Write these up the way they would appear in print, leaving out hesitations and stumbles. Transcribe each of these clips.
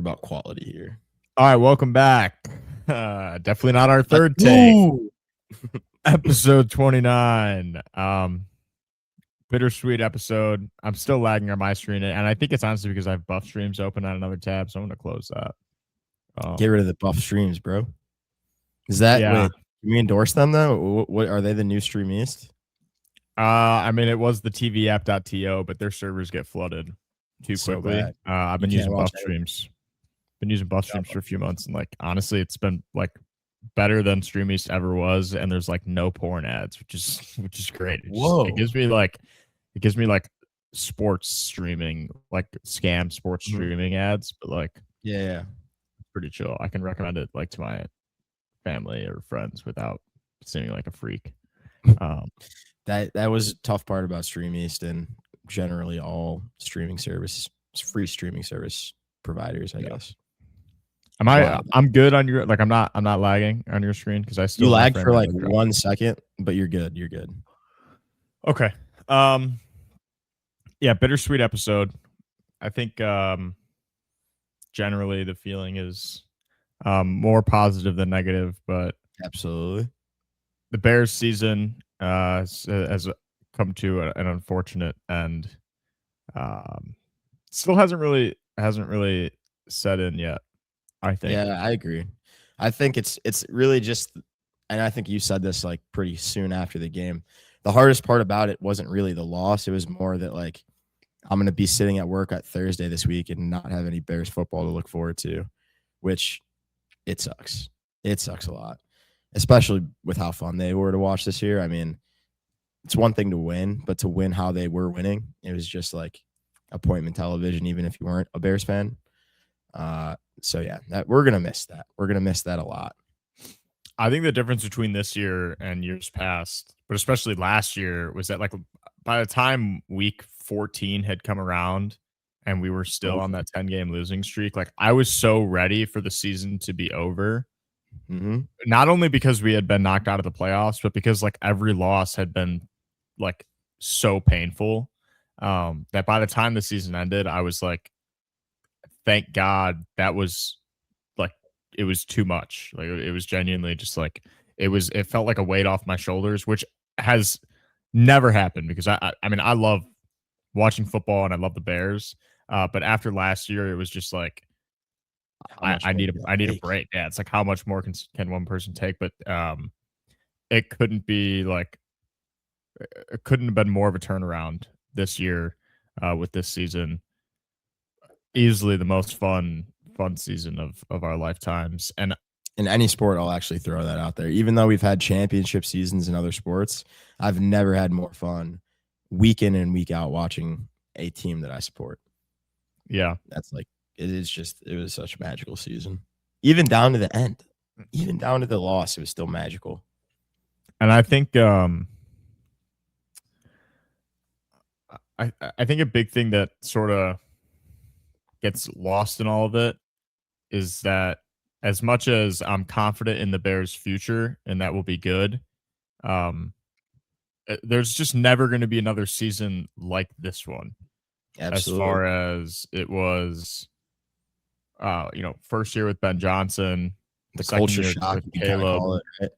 about quality here. All right, welcome back. Definitely not our third take. Episode 29. Bittersweet episode. I'm still lagging on my screen, and I think it's honestly because I have buff streams open on another tab, so I'm gonna close that. Get rid of the buff streams, bro. Is that wait? Can we endorse them though? What are they? The new Stream East? I mean, it was the tvapp.to, but their servers get flooded too quickly. I've been using buff streams. Been using buff streams for a few months, and like honestly, it's been like better than Stream East ever was, and there's like no porn ads, which is great. It gives me like sports streaming, like scam sports streaming ads, but like yeah, pretty chill. I can recommend it like to my family or friends without seeming like a freak. That was a tough part about Stream East and generally all free streaming service providers, I guess. I'm good on your, like, I'm not lagging on your screen because I still lag for like 1 second, but you're good. You're good. Okay. Yeah, bittersweet episode. I think generally the feeling is more positive than negative, but absolutely the Bears season has come to an unfortunate end. Still hasn't really set in yet, I think. Yeah, I agree. I think it's really just, and I think you said this like pretty soon after the game. The hardest part about it wasn't really the loss. It was more that like I'm going to be sitting at work at Thursday this week and not have any Bears football to look forward to, which it sucks. It sucks a lot, especially with how fun they were to watch this year. I mean, it's one thing to win, but to win how they were winning, it was just like appointment television, even if you weren't a Bears fan. So yeah, that we're gonna miss that. We're gonna miss that a lot. I think the difference between this year and years past, but especially last year, was that like by the time week 14 had come around and we were still on that 10-game losing streak, like I was so ready for the season to be over. Not only because we had been knocked out of the playoffs, but because like every loss had been like so painful that by the time the season ended, I was like, thank God that was like, it was too much. Like it was genuinely just like, it felt like a weight off my shoulders, which has never happened because I mean, I love watching football and I love the Bears. But after last year, it was just like, I need a break. Yeah. It's like, how much more can one person take? But it couldn't be like, it couldn't have been more of a turnaround this year with this season. Easily the most fun season of our lifetimes. And in any sport, I'll actually throw that out there. Even though we've had championship seasons in other sports, I've never had more fun week in and week out watching a team that I support. Yeah. That's like, it was such a magical season. Even down to the end, even down to the loss, it was still magical. And I think I think a big thing that sort of gets lost in all of it is that as much as I'm confident in the Bears' future and that will be good, there's just never going to be another season like this one. Absolutely. As far as it was, first year with Ben Johnson, the culture shock with Caleb. Right?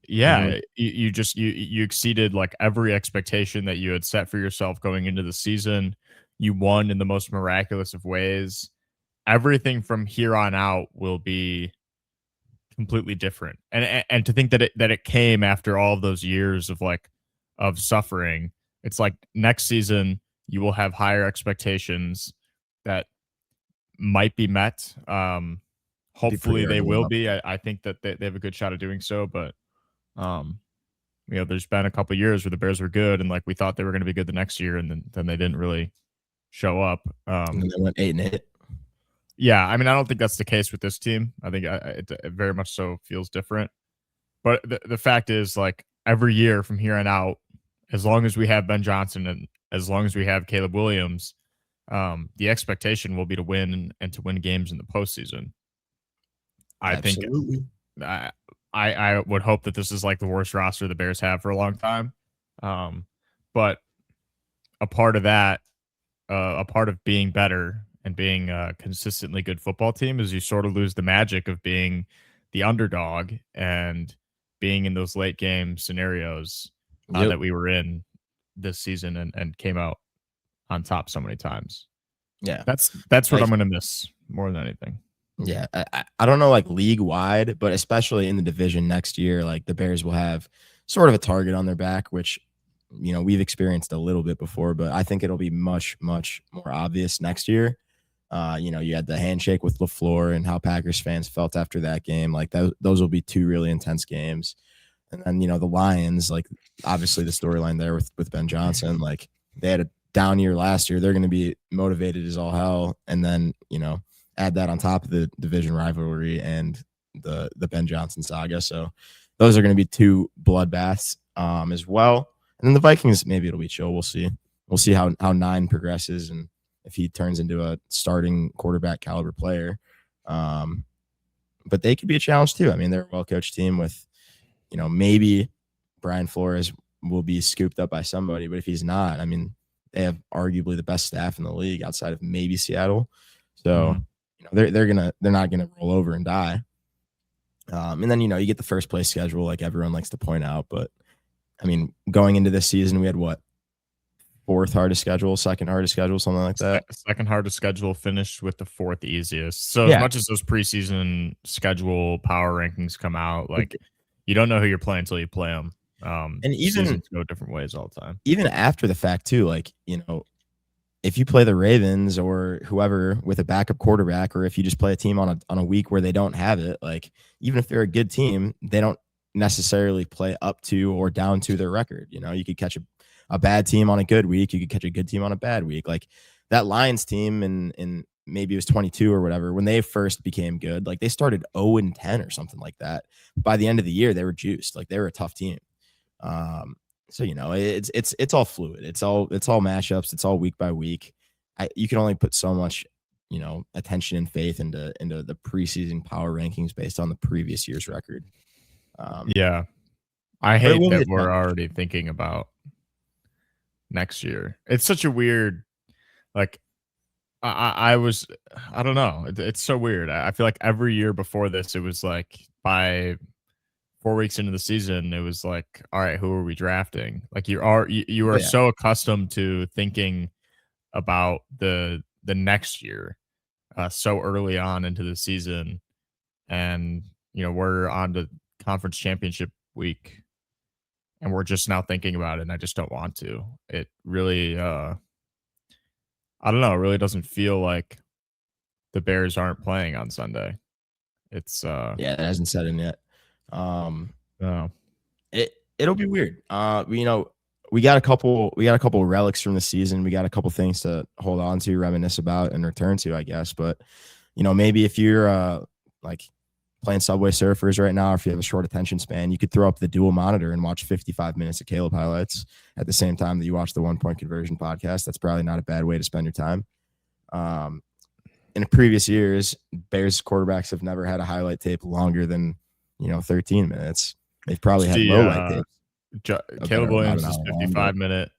Yeah, you exceeded like every expectation that you had set for yourself going into the season. You won in the most miraculous of ways. Everything from here on out will be completely different. And to think that it came after all of those years of suffering, it's like next season you will have higher expectations that might be met. Hopefully they will be. I think that they have a good shot of doing so, but there's been a couple of years where the Bears were good and like we thought they were going to be good the next year, and then they didn't really show up. And they went 8-8. Yeah, I mean, I don't think that's the case with this team. I think it very much so feels different. But the fact is, like, every year from here on out, as long as we have Ben Johnson and as long as we have Caleb Williams, the expectation will be to win and to win games in the postseason. Absolutely. I would hope that this is like the worst roster the Bears have for a long time. But a part of that, a part of being better and being a consistently good football team is you sort of lose the magic of being the underdog and being in those late game scenarios Yep. that we were in this season and came out on top so many times. Yeah. That's what Like, I'm gonna miss more than anything. yeah. I don't know, like league wide, but especially in the division next year, like the Bears will have sort of a target on their back, which we've experienced a little bit before, but I think it'll be much, much more obvious next year. You had the handshake with LaFleur and how Packers fans felt after that game. Like those will be two really intense games. And then, the Lions, like obviously the storyline there with Ben Johnson, like they had a down year last year. They're going to be motivated as all hell. And then, add that on top of the division rivalry and the Ben Johnson saga. So those are going to be two bloodbaths as well. And then the Vikings, maybe it'll be chill. We'll see. We'll see how 9 progresses and if he turns into a starting quarterback caliber player. But they could be a challenge too. I mean, they're a well-coached team with, maybe Brian Flores will be scooped up by somebody, but if he's not, I mean, they have arguably the best staff in the league outside of maybe Seattle. So, they're not gonna roll over and die. And then you get the first place schedule, like everyone likes to point out. But I mean, going into this season, we had what, fourth hardest schedule, second hardest schedule, something like that. Second hardest schedule, finished with the fourth easiest. So Yeah. as much as those preseason schedule power rankings come out, like you don't know who you're playing until you play them. And even seasons go different ways all the time. Even after the fact too, like if you play the Ravens or whoever with a backup quarterback, or if you just play a team on a week where they don't have it, like even if they're a good team, they don't necessarily play up to or down to their record. You could catch a bad team on a good week. You could catch a good team on a bad week. Like that Lions team in maybe it was 22 or whatever, when they first became good, like they started 0-10 or something like that. By the end of the year, they were juiced. Like they were a tough team. So it's all fluid. It's all matchups. It's all week by week. You can only put so much, attention and faith into the preseason power rankings based on the previous year's record. Yeah, I hate that we're already thinking about next year. It's such a weird, like, I don't know. It's so weird. I feel like every year before this, it was like by 4 weeks into the season, it was like, all right, who are we drafting? Like you are so accustomed to thinking about the next year so early on into the season, and we're on to conference championship week, and we're just now thinking about it, and I just don't want to. It really, I don't know. It really doesn't feel like the Bears aren't playing on Sunday. It's it hasn't set in yet. No. It'll be weird. We got a couple relics from the season. We got a couple things to hold on to, reminisce about, and return to, I guess. But maybe if you're like playing Subway Surfers right now, or if you have a short attention span, you could throw up the dual monitor and watch 55 minutes of Caleb highlights at the same time that you watch the 1 Point Conversion podcast. That's probably not a bad way to spend your time. In previous years, Bears quarterbacks have never had a highlight tape longer than 13 minutes. They've probably had low light tapes. Caleb Williams' 55-minute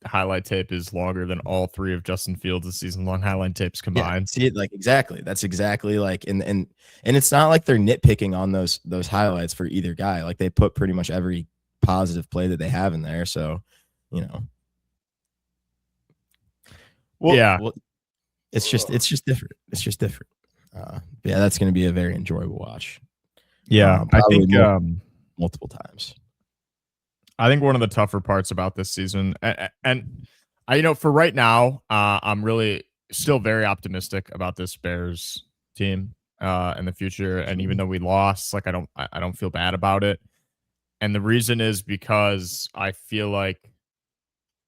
highlight tape is longer than all 3 of Justin Fields' season-long highlight tapes combined. Yeah, see it, like exactly. That's exactly like, and it's not like they're nitpicking on those highlights for either guy. Like they put pretty much every positive play that they have in there. So, well, it's just different. It's just different. Yeah, that's going to be a very enjoyable watch. Yeah, I think multiple times. I think one of the tougher parts about this season, and for right now, I'm really still very optimistic about this Bears team in the future. And even though we lost, like I don't feel bad about it. And the reason is because I feel like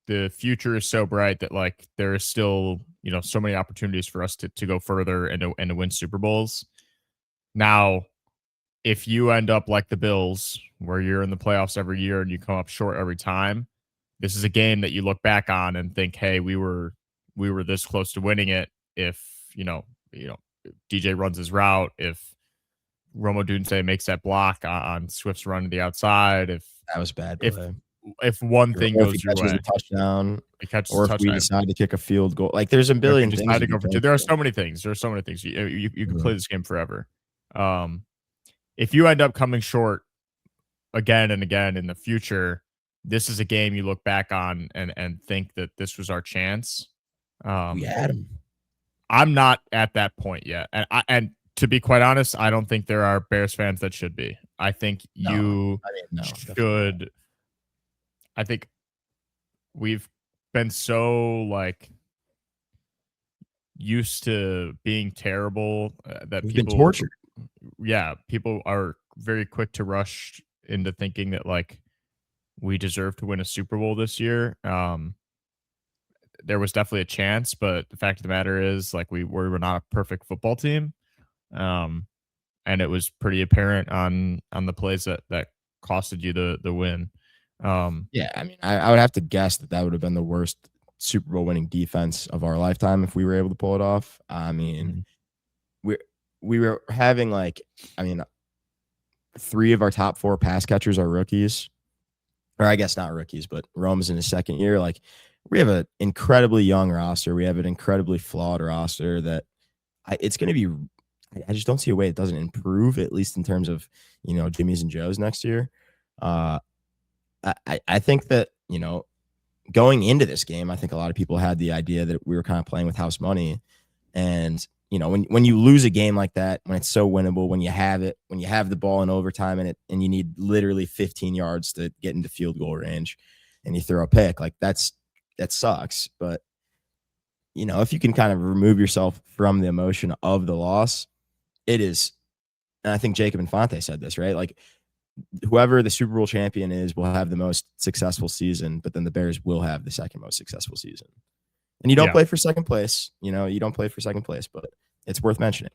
the future is so bright that like there is still so many opportunities for us to go further and to win Super Bowls. Now, if you end up like the Bills, where you're in the playoffs every year and you come up short every time, this is a game that you look back on and think, hey, we were this close to winning it. If DJ runs his route, if Rome Odunze makes that block on Swift's run to the outside, if that was bad if play. if one thing or if he goes your catches a way, touchdown, he catches a or if we touchdown. decide to kick a field goal. Like, there's a Or if you billion things decide you to can go for two, think there are of. so many things. There are so many things. You could play Mhm. this game forever. Um, if you end up coming short again and again in the future, this is a game you look back on and think that this was our chance. We Um, had him. I'm not at that point yet, and to be quite honest, I don't think there are Bears fans that should be. I think No, you I mean, no, definitely not. should. I think we've been so like used to being terrible that We've been people, tortured. yeah, people are very quick to rush into thinking that like we deserve to win a Super Bowl this year. There was definitely a chance, but the fact of the matter is, like, we were not a perfect football team, um, and it was pretty apparent on the plays that costed you the win. Um, Yeah, I mean, I would have to guess that that would have been the worst Super Bowl winning defense of our lifetime if we were able to pull it off. I mean, mhm. we we were having like, I mean, 3 of our top 4 pass catchers are rookies, or I guess not rookies, but Rome's in his second year. Like, we have an incredibly young roster. We have an incredibly flawed roster that it's going to be. I just don't see a way it doesn't improve, at least in terms of Jimmy's and Joe's next year. Uh, I think that going into this game, I think a lot of people had the idea that we were kind of playing with house money, and when you lose a game like that, when it's so winnable, when you have it, when you have the ball in overtime and you need literally 15 yards to get into field goal range, and you throw a pick, like that sucks. But if you can kind of remove yourself from the emotion of the loss, it is. And I think Jacob Infante said this, right? Like, whoever the Super Bowl champion is will have the most successful season, but then the Bears will have the second most successful season. And you don't Yeah. play for second place. You don't play for second place, but it's worth mentioning.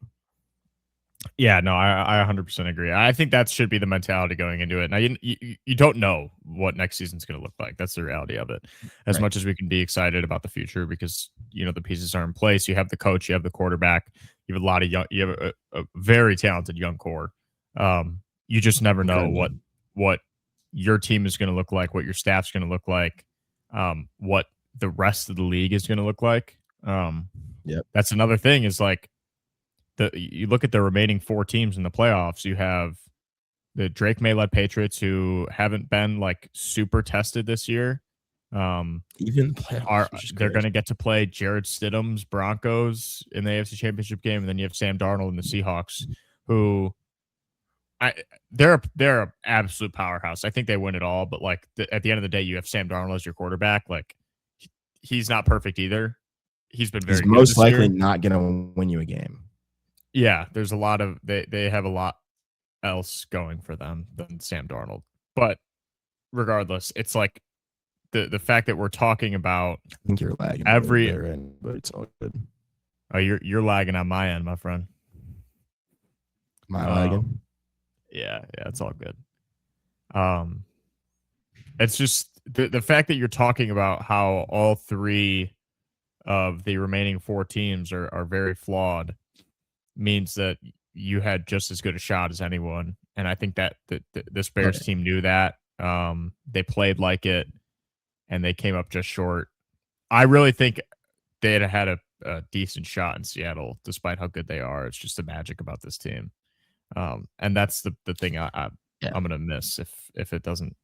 Yeah, no, I 100% agree. I think that should be the mentality going into it. Now, you don't know what next season's going to look like. That's the reality of it. As Right. much as we can be excited about the future because, the pieces are in place. You have the coach, you have the quarterback, you have a lot of young, you have a very talented young core. You just never know Incredible. what your team is going to look like, what your staff's going to look like, what the rest of the league is going to look like. Yep. That's another thing is like, you look at the remaining 4 teams in the playoffs, you have the Drake May led Patriots who haven't been like super tested this year. Even the playoffs, which is They're going crazy. to get to play Jared Stidham's Broncos in the AFC Championship game, and then you have Sam Darnold and the Seahawks, who they're an absolute powerhouse. I think they win it all, but like at the end of the day, you have Sam Darnold as your quarterback. Like he's not perfect either. He's been He's very good most this likely year. not going to win you a game. Yeah, there's a lot of they have a lot else going for them than Sam Darnold. But regardless, it's like the fact that we're talking about I think you're lagging a little every bit, right? But it's all good. oh, you're lagging on my end, my friend. Am I Oh, lagging? yeah, it's all good. Um, it's just the fact that you're talking about how all 3 of the remaining 4 teams are very flawed means that you had just as good a shot as anyone. And I think that this Oh, Bears yeah. team knew that. They played like it, and they came up just short. I really think they had a decent shot in Seattle, despite how good they are. It's just the magic about this team, and that's the thing Yeah. I'm gonna miss if it doesn't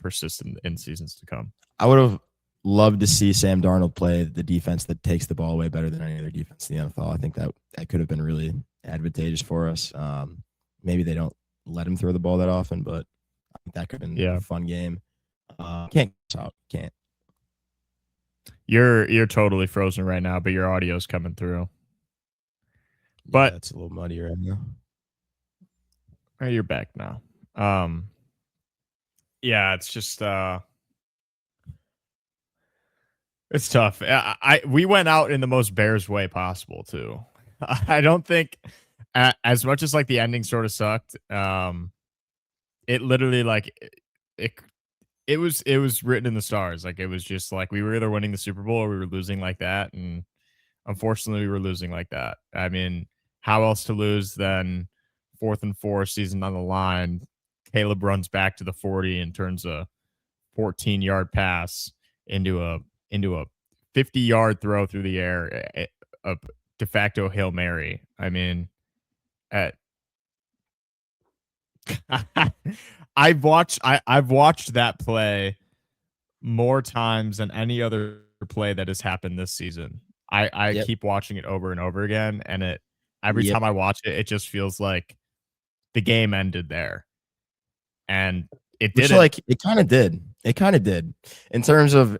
persist in seasons to come. I would have loved to see Sam Darnold play the defense that takes the ball away better than any other defense in the NFL. I think that could have been really advantageous for us. Maybe they don't let him throw the ball that often, but I think that could have been a Yeah, fun game. Can't out. Can't. you're totally frozen right now, but your audio's coming through. Yeah, But it's a little muddy right now. you're back now. Um, yeah, it's just it's tough. We went out in the most Bears way possible too. I don't think as much as like the ending sort of sucked. It literally like it it was written in the stars. Like it was just like we were either winning the Super Bowl or we were losing like that, and unfortunately we were losing like that. I mean, how else to lose than 4th and 4 season on the line? Caleb runs back to the 40 and turns a 14-yard pass into a 50-yard throw through the air, a de facto Hail Mary. I mean, at I've watched that play more times than any other play that has happened this season. I Yep. keep watching it over and over again, and every Yep. time I watch it, it just feels like the game ended there. And it Which didn't. like it kind of did. It kind of did. In terms of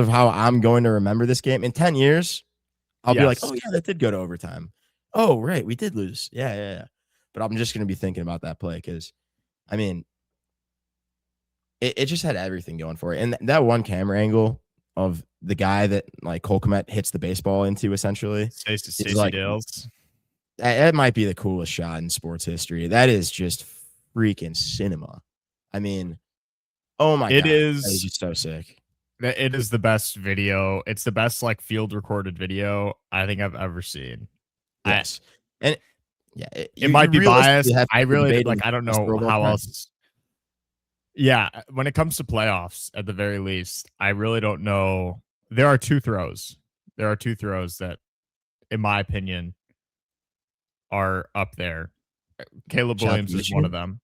how I'm going to remember this game in 10 years, I'll be like, Yes. "Oh yeah, that did go to overtime. Oh, right, we did lose. Yeah, yeah, yeah." But I'm just going to be thinking about that play cuz I mean, it just had everything going for it. And that one camera angle of the guy that like Cole Kmet hits the baseball into essentially is Stacey like Dales. that might be the coolest shot in sports history. That is just freaking cinema. I mean, oh my It god, that is is just so sick. it is the best video. It's the best like field recorded video I think I've ever seen. I Yes, and yeah, It you might be realistically biased. have I to be really debating like I don't best know throw of all how time. else. Yeah, when it comes to playoffs, at the very least, I really don't know. There are two throws. There are two throws that, in my opinion, are up there. Caleb Shout out to Williams is one of Michigan,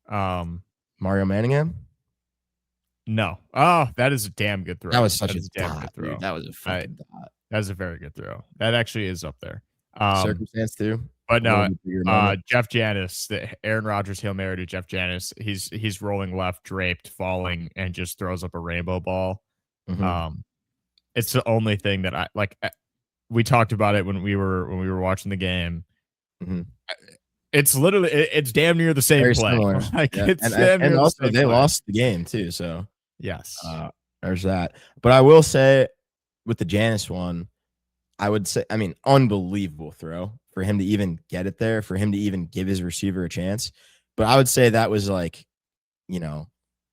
them. Um, Mario Manningham. no. Oh, that is a damn good throw. That was such That a is a damn dot, good dude. throw. That was a I fucking dot. That is a very good throw. That actually is up there. Um, Circumstance too. but A little no, bit bigger moment. Jeff Janis, the Aaron Rodgers Hail Mary to Jeff Janis. He's rolling left, draped, falling, and just throws up a rainbow ball. Mhm, Um, it's the only thing that I like. We talked about it when we were watching the game. mhm. It's literally it's damn near the same Very play. similar. Like Yeah, it's damn and near the also same they play. lost the game too, so, Yes. there's that. But I will say with the Janis one, I would say I mean, unbelievable throw for him to even get it there, for him to even give his receiver a chance. But I would say that was like, you know,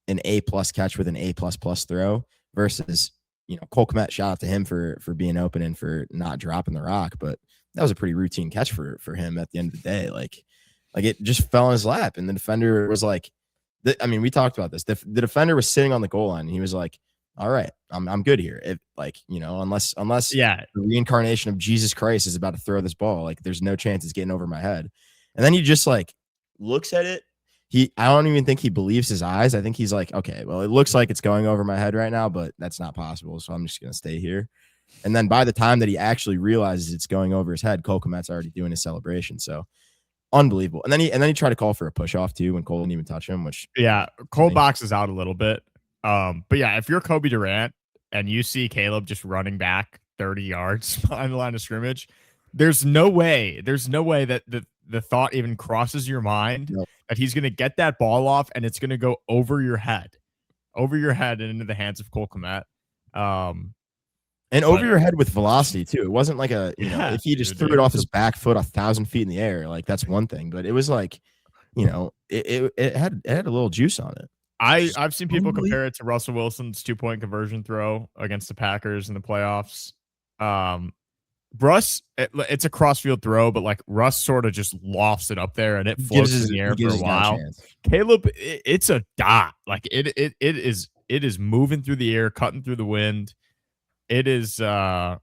an A+ catch with an A++ throw versus, Cole Kmet, shout out to him for being open and for not dropping the rock, but that was a pretty routine catch for him at the end of the day. Like it just fell in his lap, and the defender was like, I mean, we talked about this. The defender was sitting on the goal line, and he was like, "All right, I'm good here. If like unless Yeah. the reincarnation of Jesus Christ is about to throw this ball, like there's no chance it's getting over my head." And then he just like looks at it. I don't even think he believes his eyes. I think he's like, okay, well, it looks like it's going over my head right now, but that's not possible. So I'm just gonna stay here. And then by the time that he actually realizes it's going over his head, Cole Kmet's already doing his celebration. So unbelievable. And then he tried to call for a push off too when Cole didn't even touch him, which Yeah, Cole boxes out a little bit. But yeah, if you're Kobe Durant and you see Caleb just running back 30 yards behind the line of scrimmage, there's no way that the thought even crosses your mind no. that he's going to get that ball off and it's going to go over your head and into the hands of Cole Kmet. And over your head with velocity too. It wasn't like if he just threw it off his back foot 1,000 feet in the air, like that's one thing. But it was like, it had a little juice on it. I've seen people compare it to Russell Wilson's 2-point conversion throw against the Packers in the playoffs. Russ, it's a crossfield throw, but like Russ sort of just lofts it up there and it floats in the air for a while. Caleb, it's a dot. Like it is moving through the air, cutting through the wind. It is a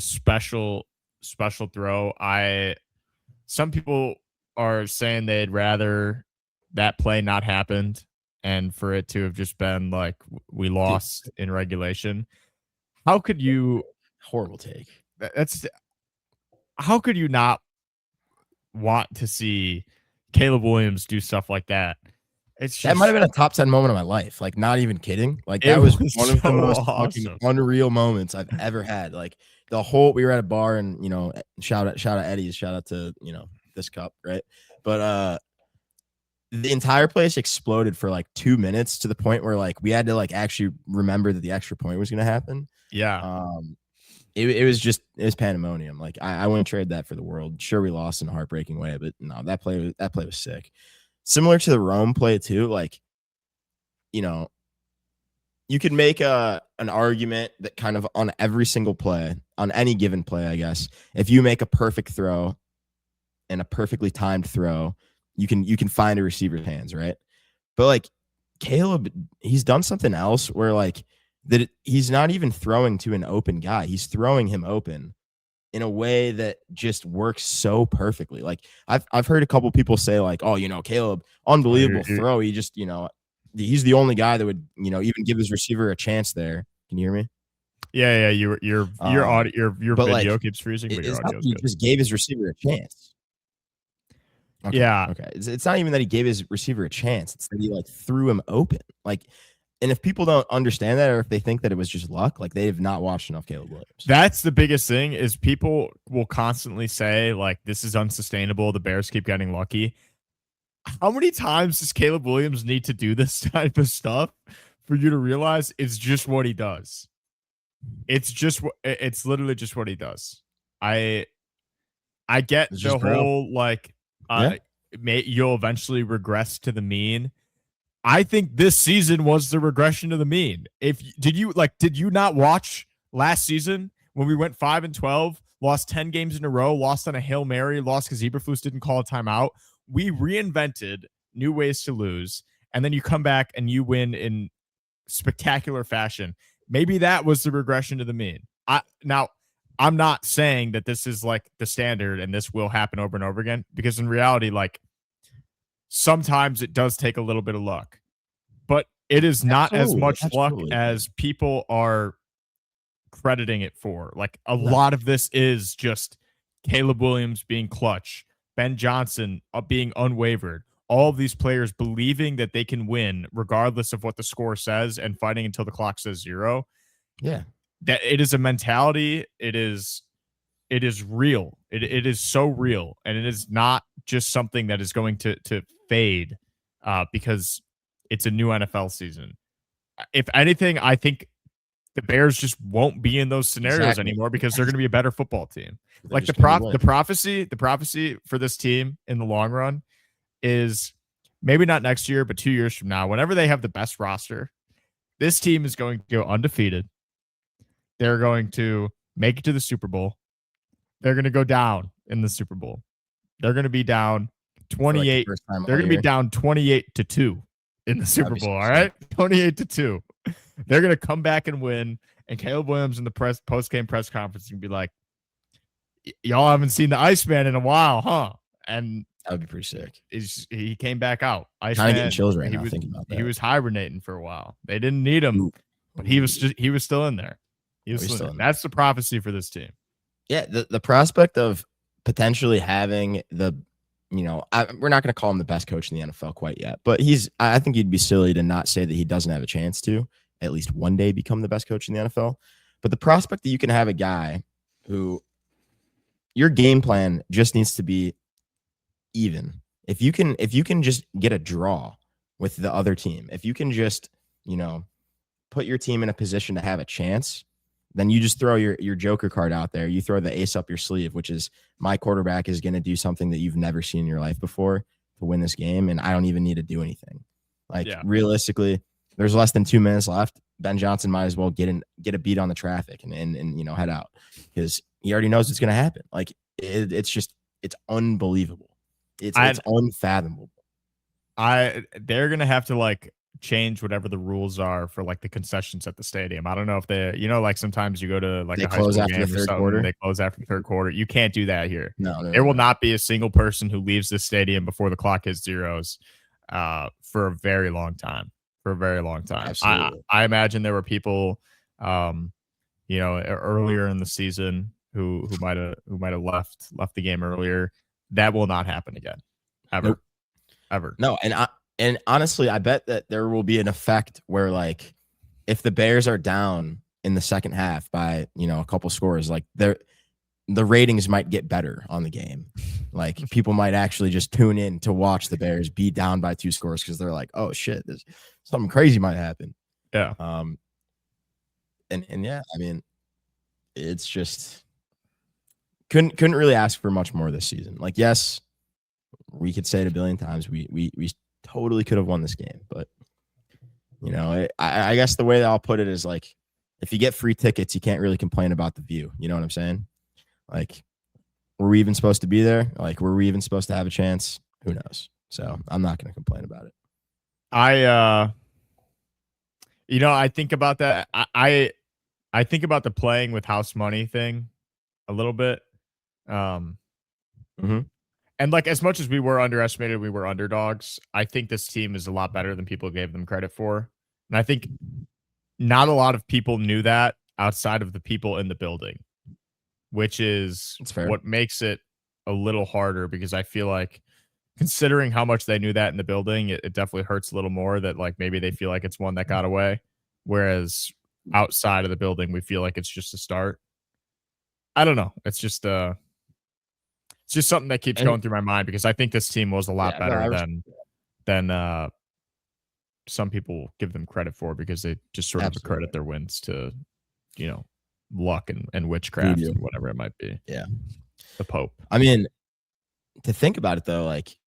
special throw. Some people are saying they'd rather that play not happened and for it to have just been like we lost in regulation. How could you horrible take? How could you not want to see Caleb Williams do stuff like that? That might have been a top 10 moment of my life. Like, not even kidding. Like, that was one of the most fucking unreal moments I've ever had. Like, we were at a bar and, shout out Eddie's, shout out to, this cup, right? But the entire place exploded for like 2 minutes to the point where like we had to like actually remember that the extra point was going to happen. Yeah. It was pandemonium. Like, I wouldn't trade that for the world. Sure, we lost in a heartbreaking way, but no, that play was sick. Similar to the Rome play too, like, you could make an argument that kind of on every single play, on any given play, I guess, if you make a perfect throw and a perfectly timed throw, you can find a receiver's hands, right? But like Caleb, he's done something else where like that he's not even throwing to an open guy. He's throwing him open in a way that just works so perfectly. Like I've heard a couple people say like, oh, Caleb, unbelievable throw. He just, he's the only guy that would, even give his receiver a chance there. Can you hear me? Yeah. Your audio, your video like, keeps freezing, but your audio is he good. just gave his receiver a chance. Okay, yeah. Okay. It's not even that he gave his receiver a chance. It's that he like threw him open. Like, and if people don't understand that, or if they think that it was just luck, like they have not watched enough Caleb Williams. That's the biggest thing is people will constantly say like, this is unsustainable. The Bears keep getting lucky. How many times does Caleb Williams need to do this type of stuff for you to realize it's just what he does? It's literally just what he does. I get the whole like, you'll eventually regress to the mean. I think this season was the regression to the mean. Did you not watch last season when we went 5-12, lost 10 games in a row, lost on a Hail Mary, lost because Eberflus didn't call a timeout? We reinvented new ways to lose, and then you come back and you win in spectacular fashion. Maybe that was the regression to the mean. Now, I'm not saying that this is like the standard and this will happen over and over again, because in reality, like, sometimes it does take a little bit of luck, but it is not as much luck as people are crediting it for. Like a lot of this is just Caleb Williams being clutch, Ben Johnson being unwavered, all of these players believing that they can win regardless of what the score says and fighting until the clock says 0. Yeah. That it is a mentality. It is real. It is so real. And it is not just something that is going to fade because it's a new NFL season. If anything, I think the Bears just won't be in those scenarios anymore because they're going to be a better football team. Like the prophecy for this team in the long run is maybe not next year, but 2 years from now, whenever they have the best roster, this team is going to go undefeated. They're going to make it to the Super Bowl. They're going to go down in the Super Bowl. They're going to be down 28. They're going to be down 28-2 in the Super Bowl. All right. 28-2. They're going to come back and win. And Caleb Williams in the post-game press conference can be like, y'all haven't seen the Iceman in a while, huh? And that would be pretty sick. He came back out. Iceman, kind of getting chills right now thinking about that. He was hibernating for a while. They didn't need him, but he was still in there. He was still in there. That's the prophecy for this team. Yeah, the prospect of potentially having the, we're not going to call him the best coach in the NFL quite yet, but I think you'd be silly to not say that he doesn't have a chance to at least one day become the best coach in the NFL. But the prospect that you can have a guy who your game plan just needs to be even. If you can just get a draw with the other team, if you can just, put your team in a position to have a chance, then you just throw your joker card out there. You throw the ace up your sleeve, which is my quarterback is going to do something that you've never seen in your life before to win this game, and I don't even need to do anything. Realistically, there's less than 2 minutes left. Ben Johnson might as well get a beat on the traffic and head out because he already knows what's going to happen. Like it's unbelievable. It's unfathomable. They're going to have to change whatever the rules are for the concessions at the stadium. I don't know if they, sometimes you go to they close after the third quarter. They close after the third quarter. You can't do that here. No. There will not be a single person who leaves the stadium before the clock hits zeros for a very long time. Absolutely. I imagine there were people, earlier in the season who might have left the game earlier. That will not happen again, ever, nope. Ever. No, and honestly, I bet that there will be an effect where if the Bears are down in the second half by a couple scores, the ratings might get better on the game. People might actually just tune in to watch the Bears be down by 2 scores because they're like, oh shit, something crazy might happen. Yeah. And yeah, I mean, it's just couldn't really ask for much more this season. Yes, we could say it a billion times. We totally could have won this game, but I guess the way that I'll put it is if you get free tickets, you can't really complain about the view. You know what I'm saying? Were we even supposed to be there? Were we even supposed to have a chance? Who knows? So I'm not going to complain about it. I think about that. I think about the playing with house money thing a little bit. Um, Mhm. and like as much as we were underestimated, we were underdogs. I think this team is a lot better than people gave them credit for. And I think not a lot of people knew that outside of the people in the building, which is It's fair. what makes it a little harder because I feel like considering how much they knew that in the building, it definitely hurts a little more that like maybe they feel like it's one that got away. Whereas outside of the building, we feel like it's just a start. I don't know. It's just something that keeps And going through my mind because I think this team was a lot yeah, no, better than some people give them credit for because they just sort of absolutely. accredit their wins to, you know, luck and witchcraft Voodoo. and whatever it might be. Yeah. The Pope. I mean, to think about it though, like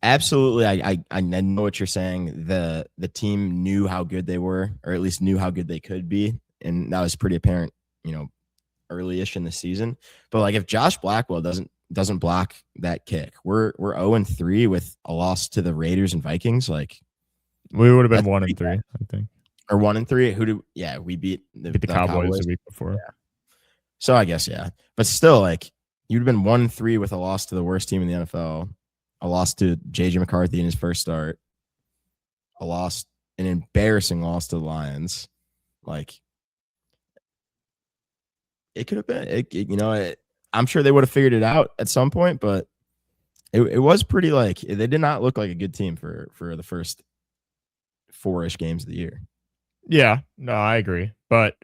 absolutely, I know what you're saying. The team knew how good they were, or at least knew how good they could be, and that was pretty apparent, you know, early-ish in the season. But like if Josh Blackwell doesn't block that kick, we're 0-3 with a loss to the Raiders and Vikings. Like We would have been that's 1-3, I think. or 1-3. We beat Beat the the Cowboys Cowboys. the week before. Yeah. So I guess yeah, but still, like you'd have been 1-3 with a loss to the worst team in the NFL, a loss to JJ McCarthy in his first start, an embarrassing loss to the Lions. Like it could have been, I'm sure they would have figured it out at some point, but it was pretty like they did not look like a good team for the first 4-ish games of the year. Yeah, no, I agree. But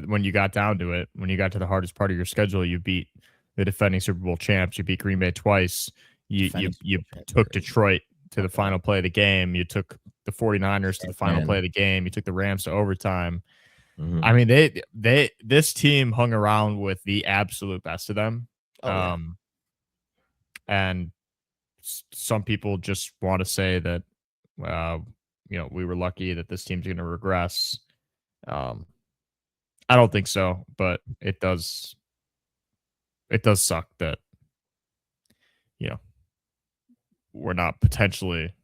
when you got down to it, when you got to the hardest part of your schedule, you beat the defending Super Bowl champs. You beat Green Bay twice. You took Detroit to the final play of the game. You took the 49ers to the final play of the game. You took the Rams to overtime. Mm-hmm. I mean, this team hung around with the absolute best of them. And some people just want to say that, we were lucky that this team's going to regress. I don't think so, but it does suck that, we're not potentially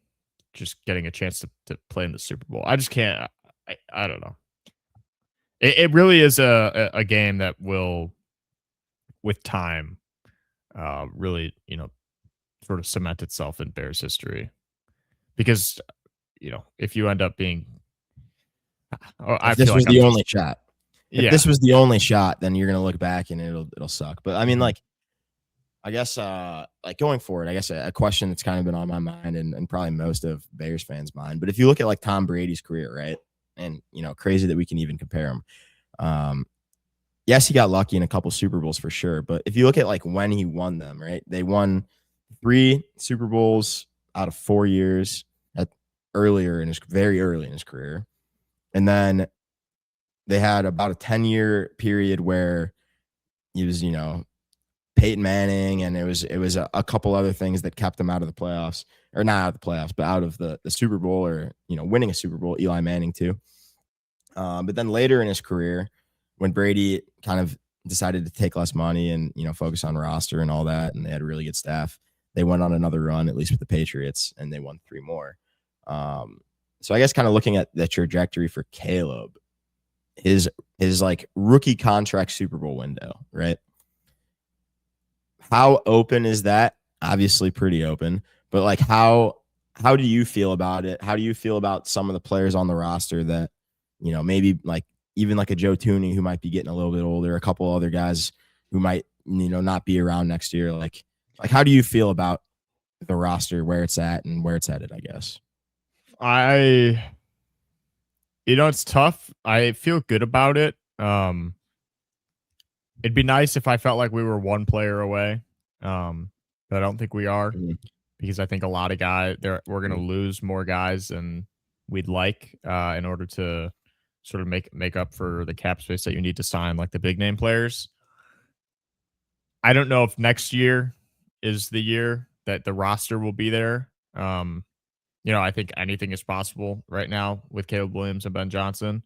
just getting a chance to play in the Super Bowl. I just can't. I don't know. It really is a game that will, with time, really, sort of cement itself in Bears history. Because, if you end up being, I If this feel was like I'm the just, only shot, if yeah, this was the only shot, then you're gonna look back and it'll suck. But I mean, Mhm. like, I guess, like going forward, I guess a question that's kind of been on my mind and probably most of Bears fans' mind. But if you look at like Tom Brady's career, right, and crazy that we can even compare him. Yes, he got lucky in a couple Super Bowls for sure. But if you look at like when he won them, right, they won 3 Super Bowls out of 4 years very early in his career, and then they had about a 10-year period where he was, Peyton Manning, and it was a couple other things that kept him out of the playoffs, or not out of the playoffs, but out of the Super Bowl, or winning a Super Bowl. Eli Manning too. But then later in his career, when Brady kind of decided to take less money and focus on roster and all that, and they had a really good staff, they went on another run, at least with the Patriots, and they won 3 more. So I guess kind of looking at the trajectory for Caleb, his like rookie contract Super Bowl window, right? How open is that? Obviously pretty open, but like how do you feel about it? How do you feel about some of the players on the roster that, maybe like even like a Joe Tooney who might be getting a little bit older, a couple other guys who might, not be around next year? Like how do you feel about the roster, where it's at and where it's headed, I guess? It's tough. I feel good about it. It'd be nice if I felt like we were one player away. But I don't think we are Mhm. because I think a lot of guys there we're gonna Mhm. lose more guys than we'd like in order to sort of make up for the cap space that you need to sign like the big name players. I don't know if next year is the year that the roster will be there. I think anything is possible right now with Caleb Williams and Ben Johnson.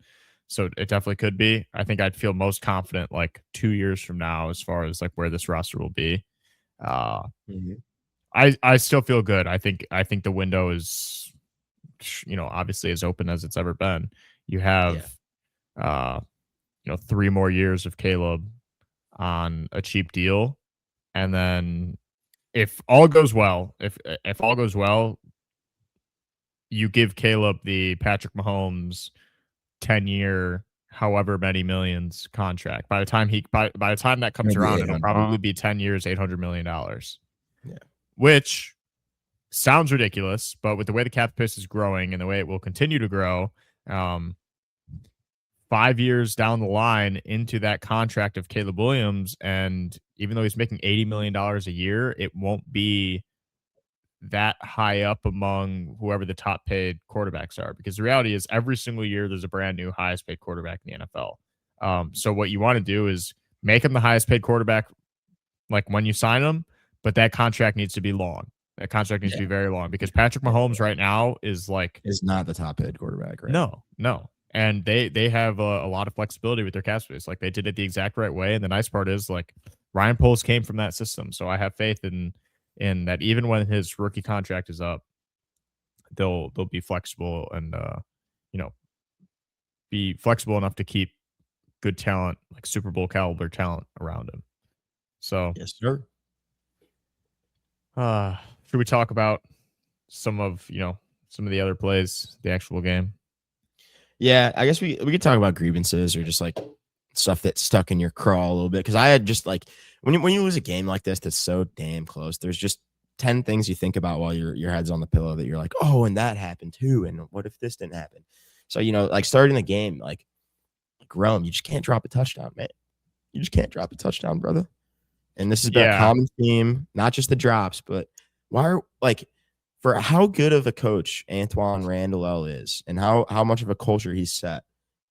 So it definitely could be. I think I'd feel most confident like 2 years from now as far as like where this roster will be. Uh Mhm. I still feel good. I think the window is obviously as open as it's ever been. You Yeah. have, 3 more years of Caleb on a cheap deal, and then if all goes well, if all goes well, you give Caleb the Patrick Mahomes 10-year, however many millions contract. By the time that comes It'll be around, it'll 800. probably be 10 years, $800 million, Yeah. which sounds ridiculous, but with the way the cap space is growing and the way it will continue to grow, um, 5 years down the line into that contract of Caleb Williams, and even though he's making $80 million a year, it won't be that high up among whoever the top paid quarterbacks are, because the reality is every single year there's a brand new highest paid quarterback in the NFL. So what you want to do is make him the highest paid quarterback like when you sign him, but that contract needs to be long. That contract needs to be Yeah. very long, because Patrick Mahomes right now is like, Is not the top paid quarterback, right? no. And they have a lot of flexibility with their cap space. Like, they did it the exact right way. And the nice part is, like, Ryan Poles came from that system. So I have faith in that even when his rookie contract is up, they'll be flexible and you know, be flexible enough to keep good talent, like Super Bowl caliber talent around him. So Yes, sir. should we talk about some of the other plays, the actual game? Yeah, I guess we could talk about grievances or just like stuff that's stuck in your craw a little bit. Because I had just like when you lose a game like this that's so damn close, there's just 10 things you think about while your head's on the pillow that you're like, oh, and that happened too, and what if this didn't happen? So like starting the game, like Rome, you just can't drop a touchdown, man. You just can't drop a touchdown, brother. And this has been a Yeah. common theme, not just the drops, but why are like for how good of a coach Antoine Randall is and how much of a culture he's set,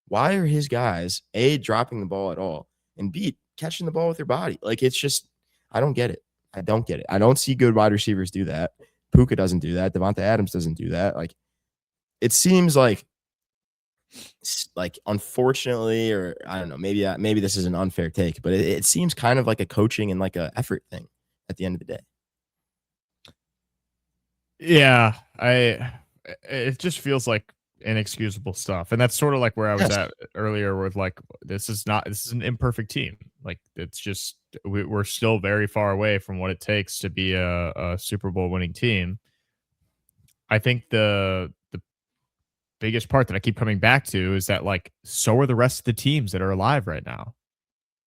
why are his guys A, dropping the ball at all, and B, catching the ball with their body? Like, it's just, I don't get it. I don't get it. I don't see good wide receivers do that. Puka doesn't do that. Devonta Adams doesn't do that. Like, it seems like unfortunately, or I don't know, maybe this is an unfair take, but it seems kind of like a coaching and like a effort thing at the end of the day. Yeah, it just feels like inexcusable stuff. And that's sort of like where I was Yes. at earlier with like, this is an imperfect team. Like, it's just we're still very far away from what it takes to be a Super Bowl winning team. I think the biggest part that I keep coming back to is that, like, so are the rest of the teams that are alive right now.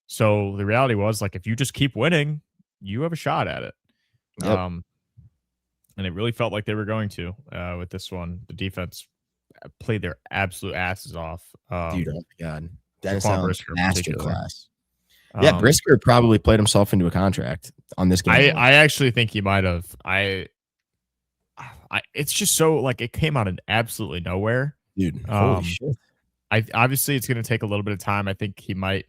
So the reality was, like, if you just keep winning, you have a shot at it. Yep. And it really felt like they were going to with this one. The defense played their absolute asses off. Dude, oh my God. Dennis Jaquan Allen's Brisker in particular. masterclass. Yeah, Brisker probably played himself into a contract on this game. I actually think he might have. It's just so, like, it came out of absolutely nowhere. Dude, holy shit. Obviously it's going to take a little bit of time. I think he might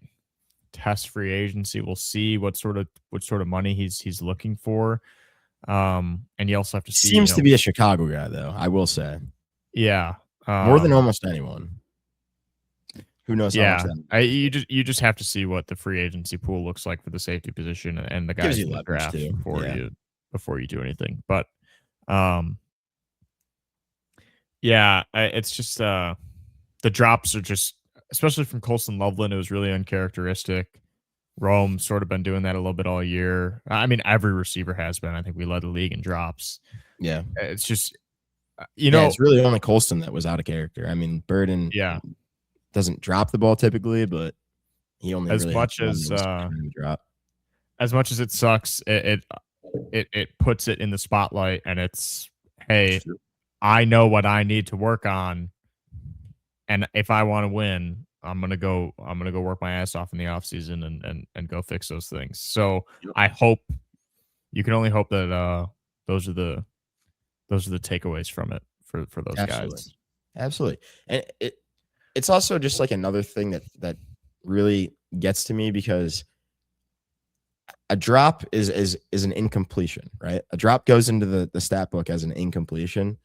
test free agency. We'll see what sort of money he's looking for. And you also have to see. Seems to be a Chicago guy, though, I will say. Yeah. More than almost anyone. Who knows Yeah. how much that You just have to see what the free agency pool looks like for the safety position and the guys in the draft before you do anything. But yeah, it's just the drops are just, especially from Colston Loveland, it was really uncharacteristic. Rome sort of been doing that a little bit all year. I mean, every receiver has been. I think we led the league in drops. Yeah. It's just, it's really only Colston that was out of character. I mean, Burden doesn't drop the ball typically, but he only as really much as it sucks, it puts it in the spotlight, and it's, hey, I know what I need to work on, and if I want to win, I'm gonna go work my ass off in the offseason and go fix those things. So I hope, you can only hope that those are the takeaways from it for those guys. Absolutely. And it's also just like another thing that really gets to me, because a drop is an incompletion, right? A drop goes into the stat book as an incompletion,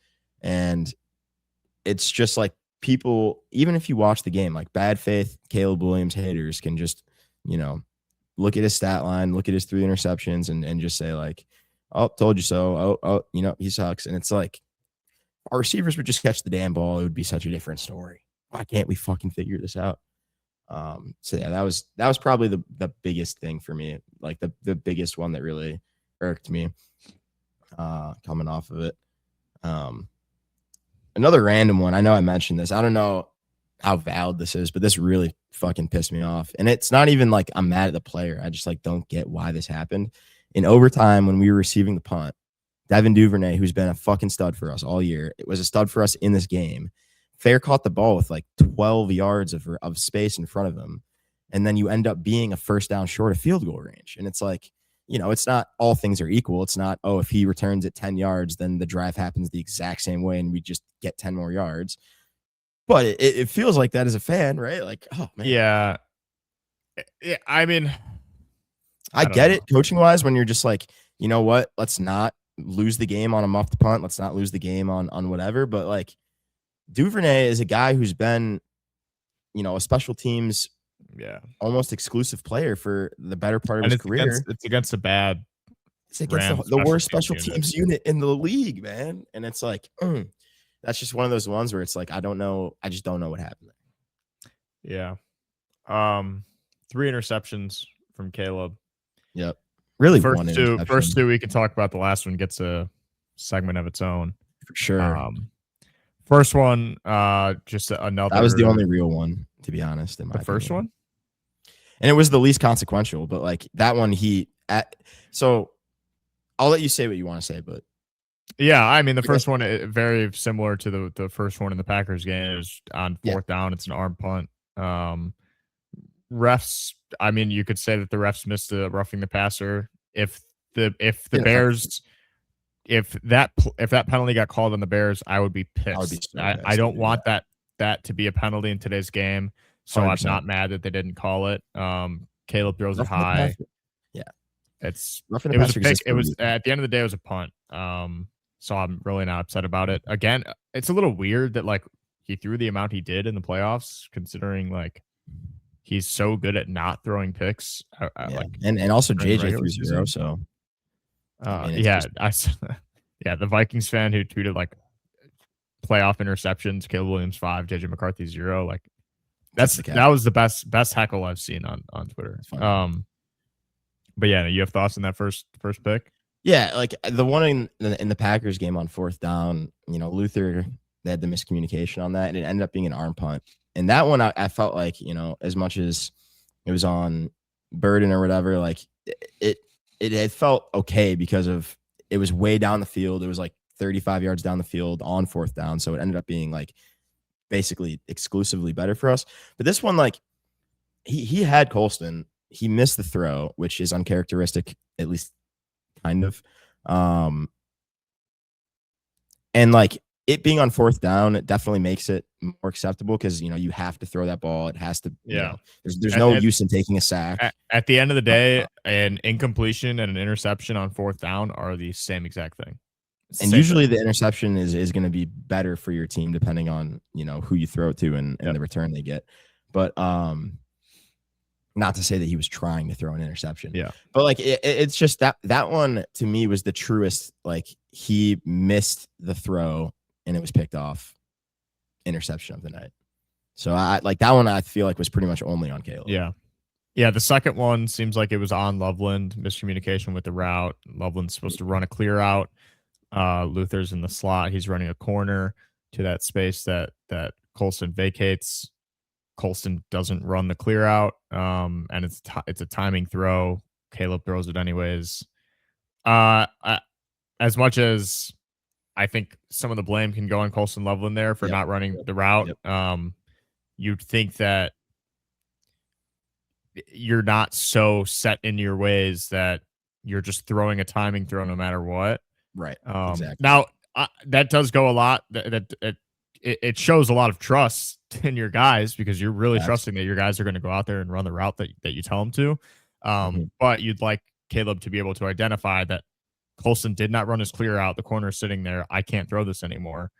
and it's just like, people, even if you watch the game, like bad faith Caleb Williams haters can just, look at his stat line, look at his 3 interceptions and just say like, oh, told you so. Oh, he sucks. And it's like, our receivers would just catch the damn ball. It would be such a different story. why can't we fucking figure this out? So yeah, that was probably the biggest thing for me, like the biggest one that really irked me coming off of it. Another random one. I know I mentioned this. I don't know how valid this is, but this really fucking pissed me off. And it's not even like I'm mad at the player. I just like don't get why this happened. In overtime, when we were receiving the punt, Devin Duvernay, who's been a fucking stud for us all year, it was a stud for us in this game. Fair caught the ball with like 12 yards of space in front of him. And then you end up being a first down short of field goal range. And it's like, you know, it's not all things are equal. It's not, oh, if he returns at 10 yards, then the drive happens the exact same way and we just get 10 more yards. But it feels like that as a fan, right? Like, oh, man. Yeah. I mean, I get it coaching wise when you're just like, you know what? Let's not lose the game on a muffed punt. Let's not lose the game on whatever. But like Duvernay is a guy who's been, you know, a special teams almost exclusive player for the better part of his career. It's against a bad It's against the worst special teams unit in the league, man. And it's like, that's just one of those ones where it's like, I don't know. I just don't know what happened there. Yeah. 3 interceptions from Caleb. Yep. Really, first two we can talk about. The last one gets a segment of its own. For sure. First one, just another. That was the only real one, to be honest. In my opinion. First one? And it was the least consequential, but like that one, so I'll let you say what you want to say, but yeah, I mean, the first one, very similar to the first one in the Packers game. It was on 4th down. It's an arm punt. Refs, I mean, you could say that the refs missed a roughing the passer. If the Bears, if that penalty got called on the Bears, I would be pissed. I don't want that to be a penalty in today's game. So 100%. I'm not mad that they didn't call it. Caleb throws it high. Yeah, it was a pick. It was at the end of the day, it was a punt. So I'm really not upset about it. Again, it's a little weird that like he threw the amount he did in the playoffs, considering like he's so good at not throwing picks. And also JJ threw 0. So the Vikings fan who tweeted like playoff interceptions, Caleb Williams 5, JJ McCarthy 0. Like that was the best heckle I've seen on Twitter. But yeah, you have thoughts on that first pick? Yeah, like the one in the Packers game on 4th down, you know, Luther, they had the miscommunication on that, and it ended up being an arm punt. And that one, I felt like, you know, as much as it was on Burden or whatever, like it felt okay because of it was way down the field. It was like 35 yards down the field on 4th down, so it ended up being like basically exclusively better for us. But this one, like he had Colston, he missed the throw, which is uncharacteristic, at least kind of. And like it being on 4th down, it definitely makes it more acceptable because, you know, you have to throw that ball. It has to, you know, there's no use in taking a sack. At the end of the day, an incompletion and an interception on 4th down are the same exact thing. And usually the interception is going to be better for your team depending on, you know, who you throw it to and the return they get. But not to say that he was trying to throw an interception. Yeah. But like it's just that one to me was the truest. Like he missed the throw and it was picked off interception of the night. So I like that one I feel like was pretty much only on Caleb. Yeah. Yeah, the second one seems like it was on Loveland, miscommunication with the route. Loveland's supposed to run a clear out. Luther's in the slot. He's running a corner to that space that Colston vacates. Colston doesn't run the clear out, and it's a timing throw. Caleb throws it anyways. As much as I think some of the blame can go on Colston Loveland there for not running the route, you'd think that you're not so set in your ways that you're just throwing a timing throw no matter what. Right. Exactly. Now that does go a lot. It shows a lot of trust in your guys because you're really trusting that your guys are going to go out there and run the route that you tell them to. But you'd like Caleb to be able to identify that Colston did not run his clear out. The corner is sitting there. I can't throw this anymore.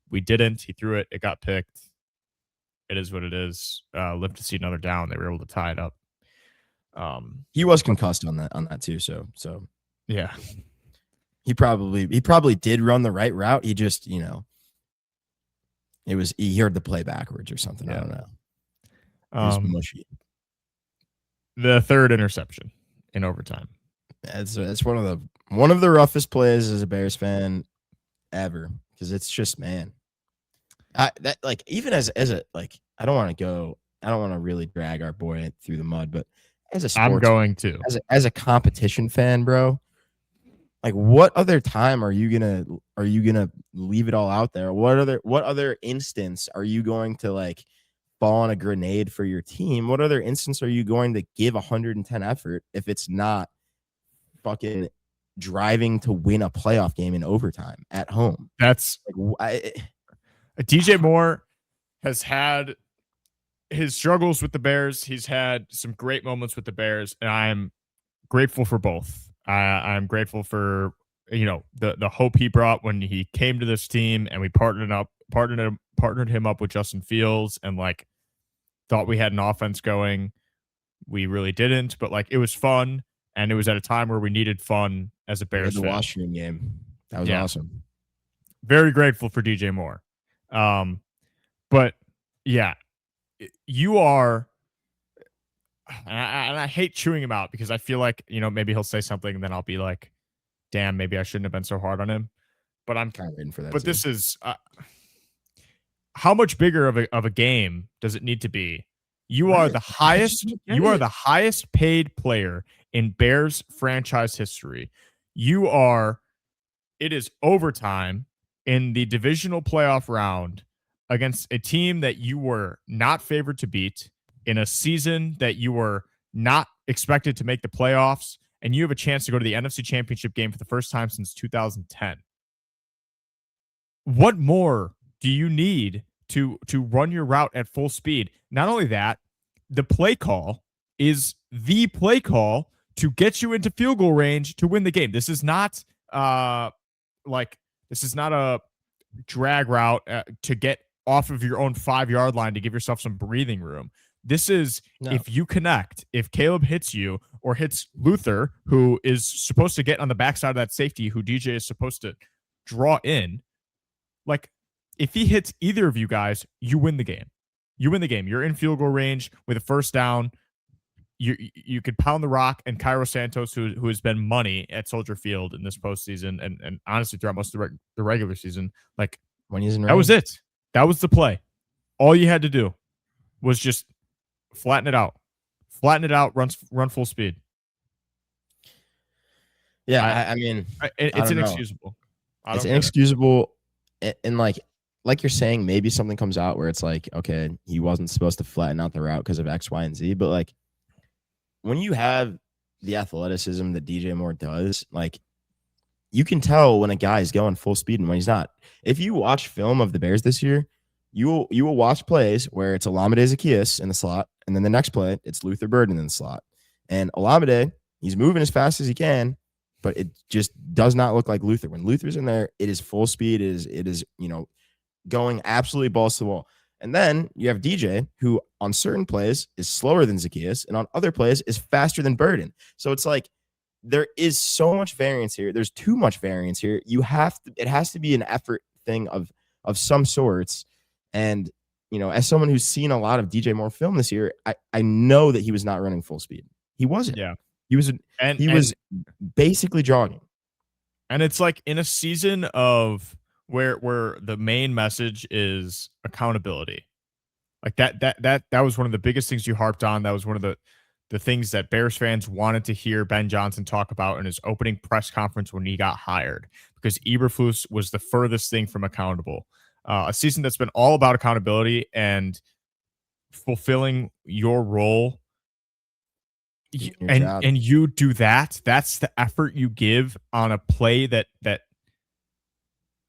We didn't. He threw it. It got picked. It is what it is. Live to see another down. They were able to tie it up. He was concussed on that too. So yeah. He probably did run the right route. He just, you know, He heard the play backwards or something. I don't know. It was mushy. The third interception in overtime. It's one of the roughest plays as a Bears fan ever, because it's just, man, that like, even as a like, I don't want to really drag our boy through the mud, but as a sports, I'm going to as a competition fan, bro, like, what other time are you gonna leave it all out there? What other instance are you going to like fall on a grenade for your team? What other instance are you going to give 110 effort if it's not fucking driving to win a playoff game in overtime at home? That's DJ Moore has had his struggles with the Bears. He's had some great moments with the Bears, and I'm grateful for both. I'm grateful for the hope he brought when he came to this team, and we partnered him up with Justin Fields, and like thought we had an offense going. We really didn't, but like it was fun, and it was at a time where we needed fun as a Bears fan. The Washington game, that was awesome. Very grateful for DJ Moore. But yeah, you are, and I hate chewing him out because I feel like, maybe he'll say something and then I'll be like, damn, maybe I shouldn't have been so hard on him. But I'm kind of waiting for that. But too. This is how much bigger of a game does it need to be? You are the highest paid player in Bears franchise history. It is overtime in the divisional playoff round against a team that you were not favored to beat in a season that you were not expected to make the playoffs, and you have a chance to go to the NFC Championship game for the first time since 2010. What more do you need to run your route at full speed? Not only that, the play call is the play call to get you into field goal range to win the game. This is not a drag route to get off of your own 5-yard line to give yourself some breathing room. This is if you connect, if Caleb hits you or hits Luther, who is supposed to get on the backside of that safety, who DJ is supposed to draw in, like if he hits either of you guys, you win the game. You win the game. You're in field goal range with a first down. You could pound the rock, and Cairo Santos, who has been money at Soldier Field in this postseason and honestly throughout most of the regular season, like when he's in range. That was it. That was the play. All you had to do was just flatten it out. Run full speed. Yeah, I mean, it's inexcusable. It's inexcusable, and like you're saying, maybe something comes out where it's like, okay, he wasn't supposed to flatten out the route because of X, Y, and Z. But like, when you have the athleticism that DJ Moore does, like, you can tell when a guy is going full speed and when he's not. If you watch film of the Bears this year, you will watch plays where it's Olamide Zaccheaus in the slot, and then the next play it's Luther Burden in the slot. And Olamide, he's moving as fast as he can, but it just does not look like Luther. When Luther's in there, it is full speed. It is going absolutely balls to the wall. And then you have DJ, who on certain plays is slower than Zaccheaus, and on other plays is faster than Burden. So it's like, there is so much variance here. There's too much variance here. It has to be an effort thing of some sorts. And, as someone who's seen a lot of DJ Moore film this year, I know that he was not running full speed. He wasn't. Yeah. He was was basically jogging. And it's like in a season of where the main message is accountability. Like that was one of the biggest things you harped on. That was one of the things that Bears fans wanted to hear Ben Johnson talk about in his opening press conference when he got hired, because Eberflus was the furthest thing from accountable. A season that's been all about accountability and fulfilling your role. And you do that. That's the effort you give on a play that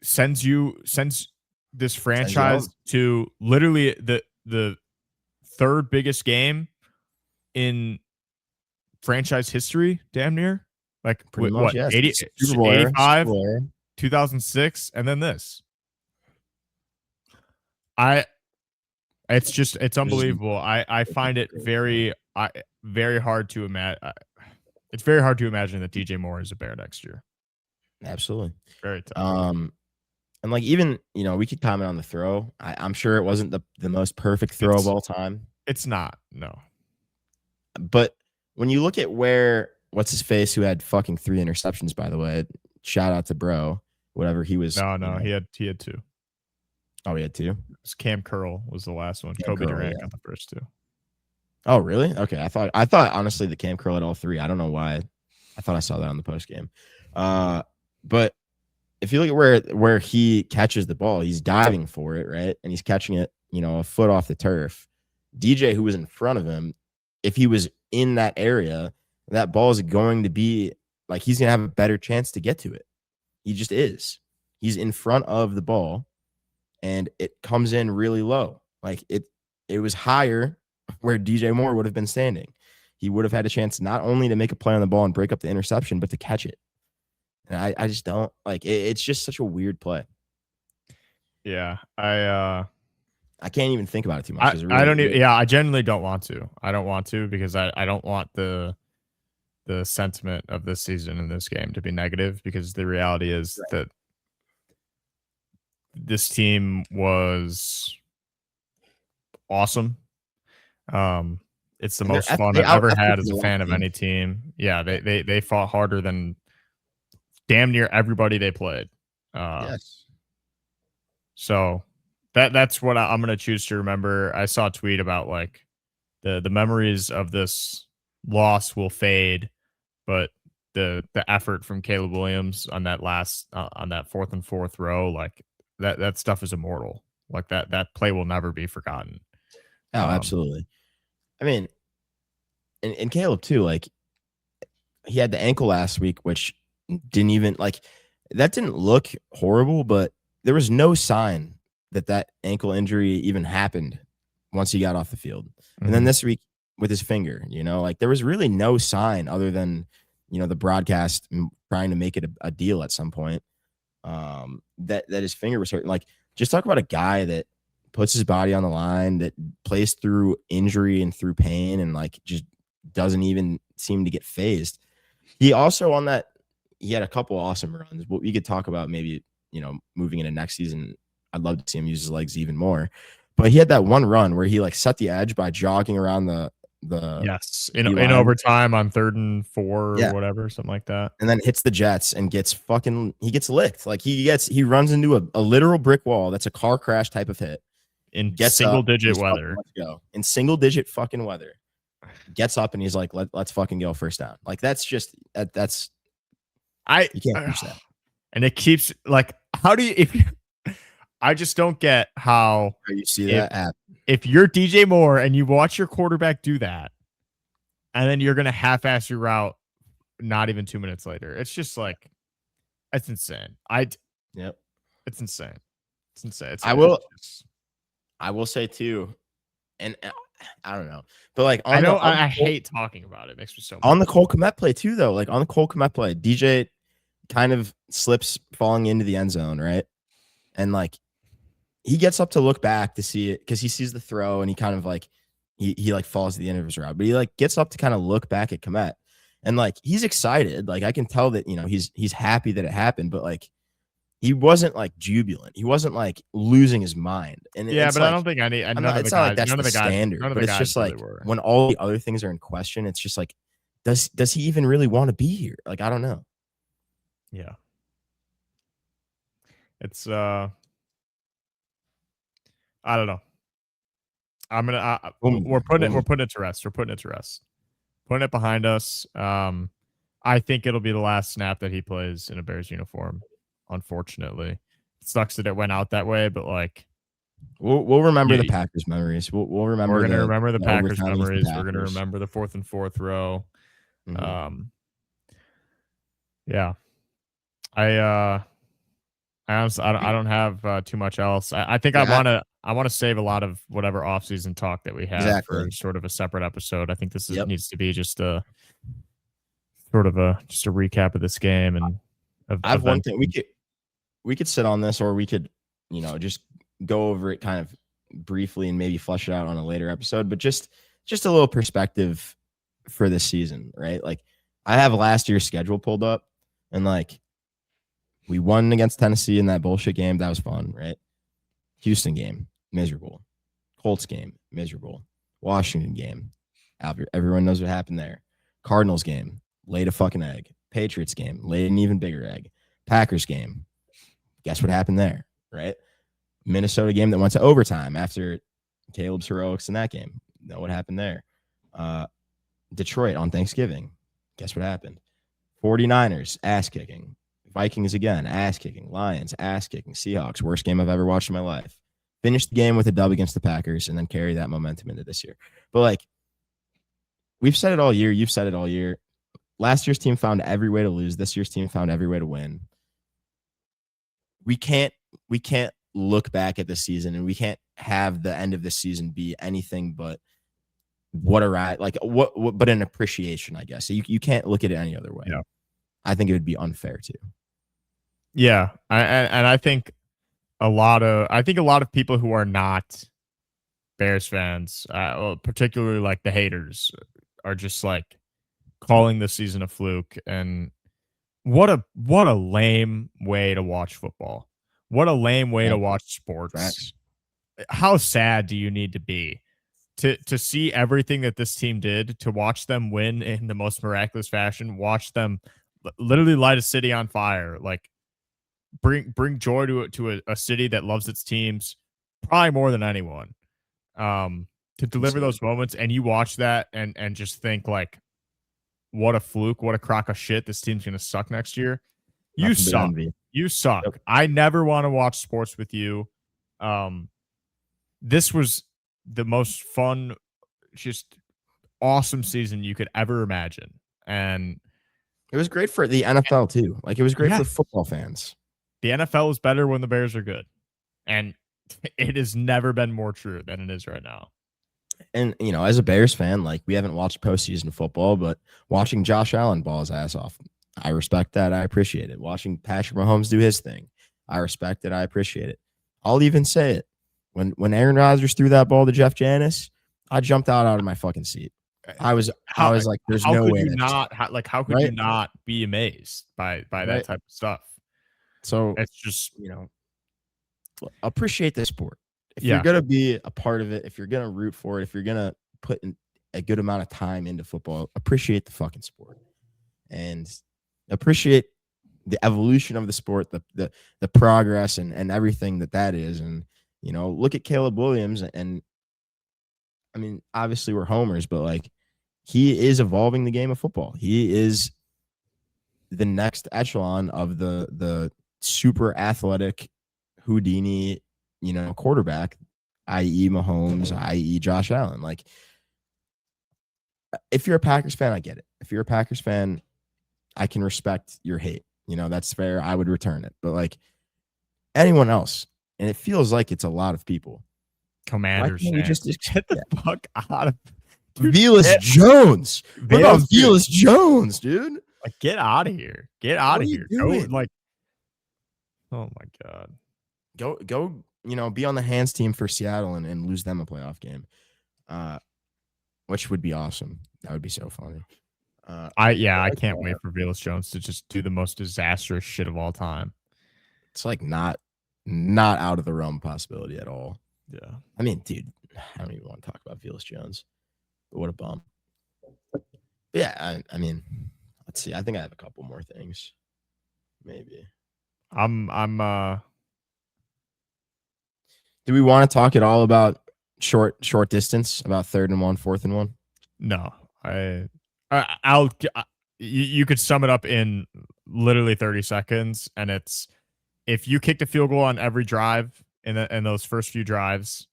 sends this franchise to literally the third biggest game in franchise history, damn near. Like pretty much, yes. 85, 2006, and then this. It's unbelievable. I find it very hard to imagine. It's very hard to imagine that DJ Moore is a Bear next year. Absolutely. Very tough. And like even we could comment on the throw. I'm sure it wasn't the most perfect throw of all time. It's not, no. But when you look at what's his face, who had fucking 3 interceptions, by the way, shout out to bro, whatever he was. No, he had 2. Oh, he had 2. It was Cam Curl was the last one. Cam Kobe Curl, Durant yeah. got the first 2. Oh, really? Okay, I thought honestly the Cam Curl had all 3. I don't know why. I thought I saw that on the post game. But if you look at where he catches the ball, he's diving for it, right? And he's catching it, a foot off the turf. DJ, who was in front of him, if he was in that area, that ball is going to be like he's going to have a better chance to get to it. He just is. He's in front of the ball, and it comes in really low. Like it was higher where DJ Moore would have been standing. He would have had a chance not only to make a play on the ball and break up the interception, but to catch it. And I just don't like it. It's just such a weird play. Yeah, I can't even think about it too much. I don't even. Yeah, I genuinely don't want to. I don't want to because I don't want the sentiment of this season in this game to be negative, because the reality is that this team was awesome. It's the most fun I've ever had as a fan of any team. Yeah, they fought harder than damn near everybody they played. Yes. So that's what I'm going to choose to remember. I saw a tweet about like the memories of this loss will fade, but the effort from Caleb Williams on that last on that 4th and 4 throw, like that stuff is immortal. Like that play will never be forgotten. Oh, absolutely. I mean, and Caleb too, like he had the ankle last week, which didn't even that didn't look horrible, but there was no sign that ankle injury even happened once he got off the field. And then this week with his finger, there was really no sign other than, the broadcast trying to make it a deal at some point, that his finger was hurting. Like, just talk about a guy that puts his body on the line, that plays through injury and through pain, and just doesn't even seem to get phased. He also he had a couple awesome runs. What we could talk about maybe, moving into next season. I'd love to see him use his legs even more. But he had that one run where he set the edge by jogging around the yes in overtime on 3rd and 4 or whatever, something like that, and then hits the Jets and gets licked. Like he runs into a literal brick wall. That's a car crash type of hit. In single digit weather. Let's go. In single digit fucking weather. Gets up and he's like, let's fucking go, first down. Like that's just you can't push that. And it keeps how do you I just don't get how you see that app. If you're DJ Moore and you watch your quarterback do that, and then you're gonna half-ass your route not even 2 minutes later. It's just it's insane. Yep. It's insane. It's insane. I will say too, and I don't know, but I hate talking about it. It makes me so mad. On the Cole Kmet play too, though. On the Cole Kmet play, DJ kind of slips falling into the end zone, right? And he gets up to look back to see it because he sees the throw and he kind of he falls at the end of his route, but he gets up to kind of look back at Kmet, and he's excited. I can tell that he's happy that it happened, but he wasn't jubilant. He wasn't losing his mind. And but I don't think none of the guys, that's the standard. But it's just really when all the other things are in question, it's just does he even really want to be here? I don't know. Yeah. It's I don't know. We're putting it to rest. We're putting it to rest. Putting it behind us. I think it'll be the last snap that he plays in a Bears uniform. Unfortunately, it sucks that it went out that way, but we'll remember the Packers memories. We'll remember. We're gonna remember the Packers memories. We're gonna remember the 4th and 4 throw. Yeah. I honestly, I don't have too much else. I think I want to save a lot of whatever offseason talk that we have for sort of a separate episode. I think this needs to be just a sort of a recap of this game. And I have one thing we could sit on this, or we could just go over it kind of briefly and maybe flesh it out on a later episode. But just a little perspective for this season, right? I have last year's schedule pulled up, and We won against Tennessee in that bullshit game. That was fun, right? Houston game, miserable. Colts game, miserable. Washington game, everyone knows what happened there. Cardinals game, laid a fucking egg. Patriots game, laid an even bigger egg. Packers game, guess what happened there, right? Minnesota game that went to overtime after Caleb's heroics in that game. Know what happened there. Detroit on Thanksgiving, guess what happened? 49ers, ass kicking. Vikings again, ass kicking. Lions, ass kicking. Seahawks, worst game I've ever watched in my life. Finished the game with a dub against the Packers and then carry that momentum into this year. But like, we've said it all year. You've said it all year. Last year's team found every way to lose. This year's team found every way to win. We can't look back at the season and we can't have the end of the season be anything but what a ride, like what but an appreciation, I guess. So you can't look at it any other way. Yeah. I think it would be unfair too. Yeah, I think a lot of people who are not Bears fans, particularly like the haters, are just like calling the season a fluke. And what a lame way to watch football. What a lame way to watch sports. Facts. How sad do you need to be to see everything that this team did, to watch them win in the most miraculous fashion, watch them literally light a city on fire, like bring joy to a city that loves its teams probably more than anyone, to deliver those moments. And you watch that and just think like, what a fluke, what a crock of shit, this team's gonna suck next year. You suck. You suck. Yep. I never want to watch sports with you. This was the most fun, just awesome season you could ever imagine. And it was great for the NFL too. Like, it was great for football fans. The NFL is better when the Bears are good. And it has never been more true than it is right now. And, you know, as a Bears fan, like, we haven't watched postseason football, but watching Josh Allen ball his ass off, I respect that. I appreciate it. Watching Patrick Mahomes do his thing, I respect it. I appreciate it. I'll even say it. When Aaron Rodgers threw that ball to Jeff Janis, I jumped out of my fucking seat. I was like, there's no way. How could you not be amazed by that type of stuff? So it's just, you know, appreciate the sport. If you're going to be a part of it, if you're going to root for it, if you're going to put in a good amount of time into football, appreciate the fucking sport and appreciate the evolution of the sport, the progress and everything that is. And, you know, look at Caleb Williams. And I mean, obviously we're homers, but like, he is evolving the game of football. He is the next echelon of the super athletic Houdini, you know, quarterback, i.e. Mahomes, i.e. Josh Allen. Like, if you're a Packers fan, I get it. If you're a Packers fan, I can respect your hate. You know, that's fair. I would return it. But like anyone else, and it feels like it's a lot of people. Commanders, you just get the fuck out of Velus Jones. What about Velus Jones, dude? Like, get out of here. Get out of here. Go, like, oh my God. Go, you know, be on the hands team for Seattle and lose them a playoff game. Which would be awesome. That would be so funny. I can't wait for Velus Jones to just do the most disastrous shit of all time. It's like not out of the realm possibility at all. Yeah. I mean, dude, I don't even want to talk about Velus Jones. But what a bum. But yeah, I mean, let's see. I think I have a couple more things. Maybe. Do we want to talk at all about short distance, about 3rd and 1, 4th and 1? No. You could sum it up in literally 30 seconds, and it's, if you kicked a field goal on every drive in those first few drives,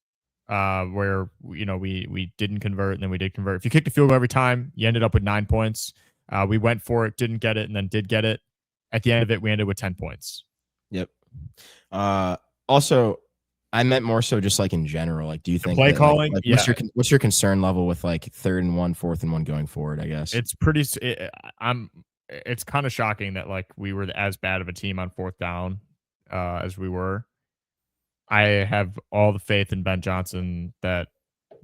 where, you know, we didn't convert and then we did convert. If you kicked a field goal every time, you ended up with 9 points. We went for it, didn't get it, and then did get it. At the end of it, we ended with 10 points. Yep. Also, I meant more so just like in general. Like, do you think play calling? Like, what's your concern level with like 3rd and 1, 4th and 1 going forward? I guess it's it's kind of shocking that like we were as bad of a team on 4th down as we were. I have all the faith in Ben Johnson that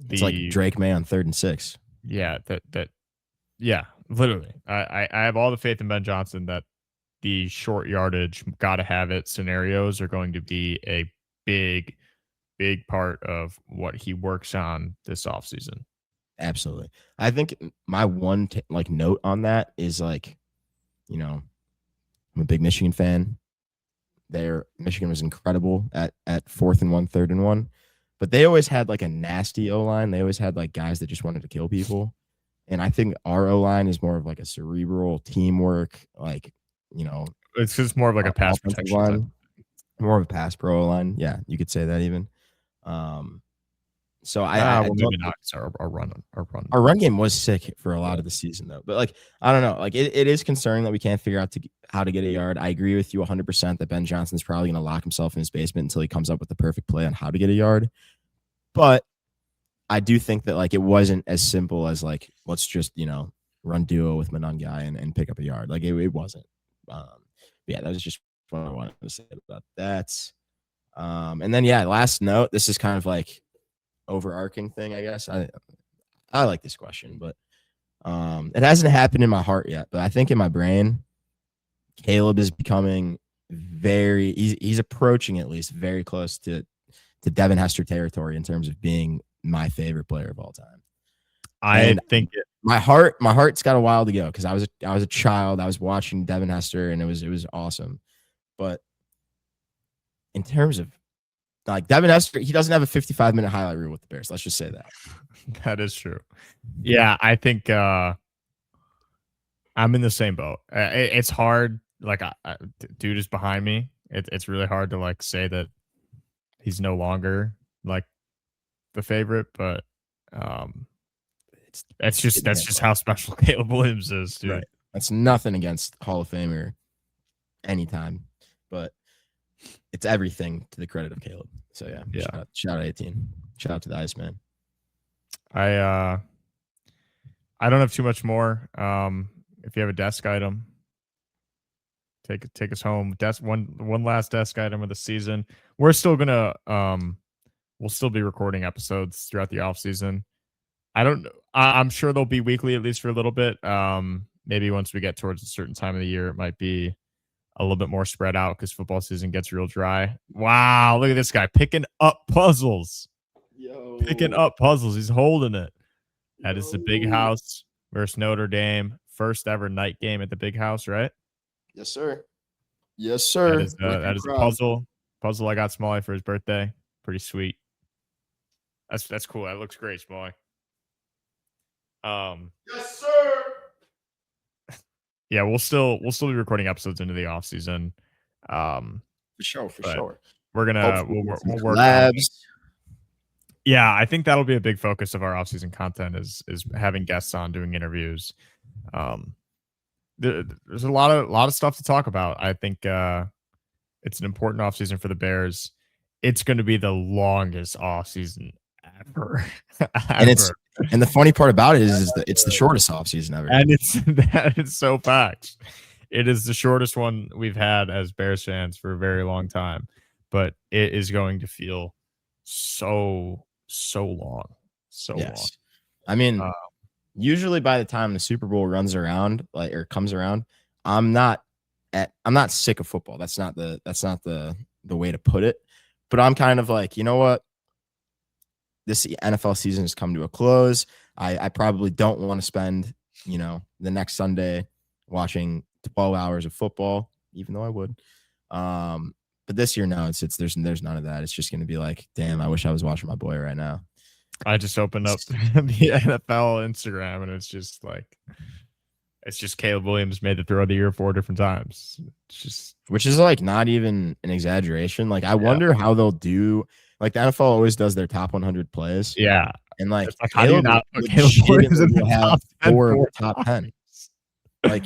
it's like Drake May on 3rd and 6. Yeah, yeah, literally. I have all the faith in Ben Johnson that the short yardage, gotta have it scenarios are going to be a big, big part of what he works on this offseason. Absolutely. I think my one like note on that is like, I'm a big Michigan fan. Michigan was incredible at 4th and 1, 3rd and 1, but they always had like a nasty O line. They always had like guys that just wanted to kill people, and I think our O line is more of like a cerebral teamwork, like It's just more of like a pass protection type. More of a pass pro line. Yeah, you could say that even. So I maybe not. Our run game was sick for a lot of the season though. But like I don't know, like it is concerning that we can't figure out how to get a yard. I agree with you 100% that Ben Johnson's probably going to lock himself in his basement until he comes up with the perfect play on how to get a yard. But I do think that like it wasn't as simple as like let's just run duo with Monangai and pick up a yard. Like it wasn't. Yeah, that was just what I wanted to say about that. And then last note. This is kind of like overarching thing, I guess. I like this question, but it hasn't happened in my heart yet. But I think in my brain, Caleb is becoming he's approaching at least very close to Devin Hester territory in terms of being my favorite player of all time. I think my heart's got a while to go because I was a child. I was watching Devin Hester and it was awesome. But in terms of like Devin Hester, he doesn't have a 55-minute highlight reel with the Bears. Let's just say that. That is true. Yeah, I think I'm in the same boat. It's hard. Like, dude is behind me. It's really hard to like say that he's no longer like the favorite, but that's just how special Caleb Williams is, dude. Right. That's nothing against Hall of Famer anytime, but it's everything to the credit of Caleb. So yeah. Shout out 18. Shout out to the Iceman. I don't have too much more. If you have a desk item, take us home. One last desk item of the season. We're still gonna we'll still be recording episodes throughout the off season. I'm sure they'll be weekly at least for a little bit. Maybe once we get towards a certain time of the year, it might be a little bit more spread out because football season gets real dry. Wow, look at this guy picking up puzzles. Picking up puzzles. He's holding it. That is the Big House versus Notre Dame. First ever night game at the Big House, right? Yes, sir. Yes, sir. That is a puzzle. Puzzle I got Smalley for his birthday. Pretty sweet. That's cool. That looks great, Smalley. Yes, sir. Yeah, we'll still be recording episodes into the off season. For sure. We're gonna we'll work labs. Yeah, I think that'll be a big focus of our off-season content is having guests on, doing interviews. There's a lot of stuff to talk about. I think it's an important off-season for the Bears. It's going to be the longest off-season ever. And the funny part about it is that it's the shortest off-season ever. And it's so packed. It is the shortest one we've had as Bears fans for a very long time, but it is going to feel so long. Long. I mean, usually by the time the Super Bowl runs around, or comes around, I'm not sick of football. That's not the way to put it. But I'm kind of like, you know what? This NFL season has come to a close. I probably don't want to spend, the next Sunday watching 12 hours of football, even though I would. But this year, no, there's none of that. It's just going to be like, damn, I wish I was watching my boy right now. I just opened up the NFL Instagram and it's just Caleb Williams made the throw of the year 4 different times. Which is like not even an exaggeration. Like I wonder how they'll do. Like the NFL always does their top 100 plays. Yeah, and like how do you not put Caleb Williams in the top 10? 4 of the top 10. Like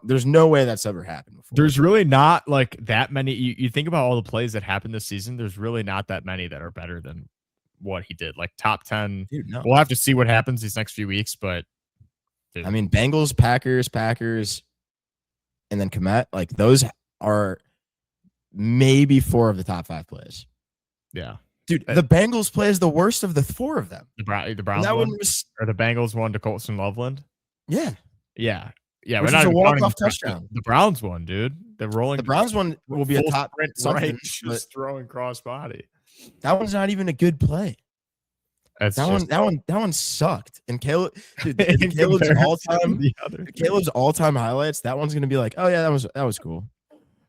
there's no way that's ever happened before. There's really not like that many. You think about all the plays that happened this season. There's really not that many that are better than what he did. Like top 10. Dude, no. We'll have to see what happens these next few weeks, but dude. I mean, Bengals, Packers, and then Komet, like those are maybe 4 of the top 5 plays. Yeah. Dude, the Bengals play is the worst of the 4 of them. The Browns one? Or the Bengals one to Colson Loveland? Yeah. Yeah. Yeah, we're which not was a even counting walk-off touchdown. the Browns one, dude. The Browns one will be a full top sprint something, right, just throwing cross body. that one's not even a good play. That's That one sucked. And Caleb, dude, in Caleb's comparison to the other. all-time highlights, that one's gonna be like, oh yeah, that was cool.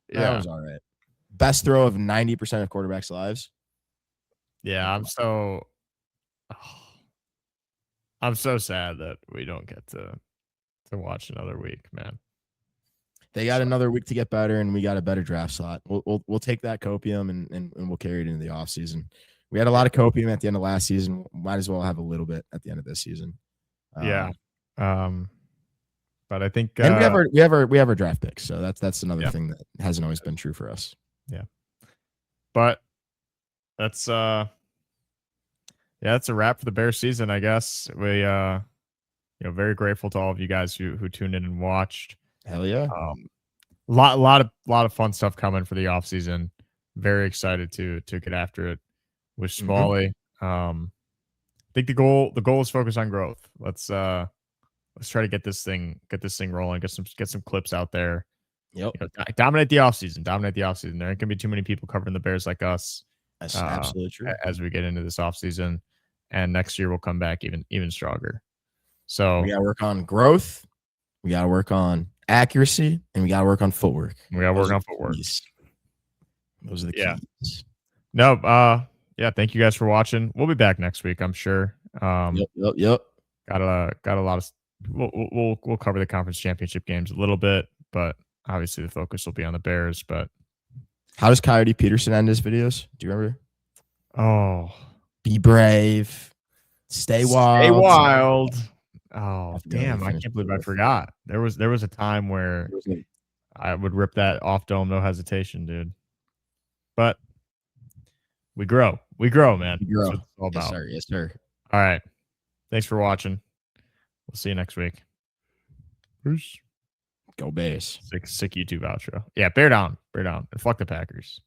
That Yeah, was all right. Best throw of 90% of quarterbacks' lives. yeah. I'm so sad that we don't get to watch another week, man. They got another week to get better, and we got a better draft slot. We'll take that copium and we'll carry it into the offseason. We had a lot of copium at the end of last season. Might as well have a little bit at the end of this season. Yeah. But I think and we have our draft picks, so that's another thing that hasn't always been true for us. Yeah. But that's that's a wrap for the Bears season, I guess. We very grateful to all of you guys who tuned in and watched. Hell yeah. Lot of fun stuff coming for the off season. Very excited to get after it with Smalley. I think the goal is focus on growth. Let's try to get this thing rolling. Get some clips out there. Yep. Dominate the offseason. There ain't gonna be too many people covering the Bears like us. That's absolutely true. As we get into this offseason. And next year we'll come back even stronger. So we gotta work on growth, we gotta work on accuracy, and we gotta work on footwork. Those are the keys. No, thank you guys for watching. We'll be back next week, I'm sure. Yep. Got a lot of we'll cover the conference championship games a little bit, but obviously the focus will be on the Bears. But how does Coyote Peterson end his videos? Do you remember? Oh, be brave, stay wild. Oh, damn, I can't believe I forgot. There was a time where I would rip that off dome, no hesitation, dude. But we grow, man. We grow. That's what it's all about. Yes, sir. All right. Thanks for watching. We'll see you next week. Peace. Go Bears. Sick YouTube outro. Yeah, bear down. And fuck the Packers.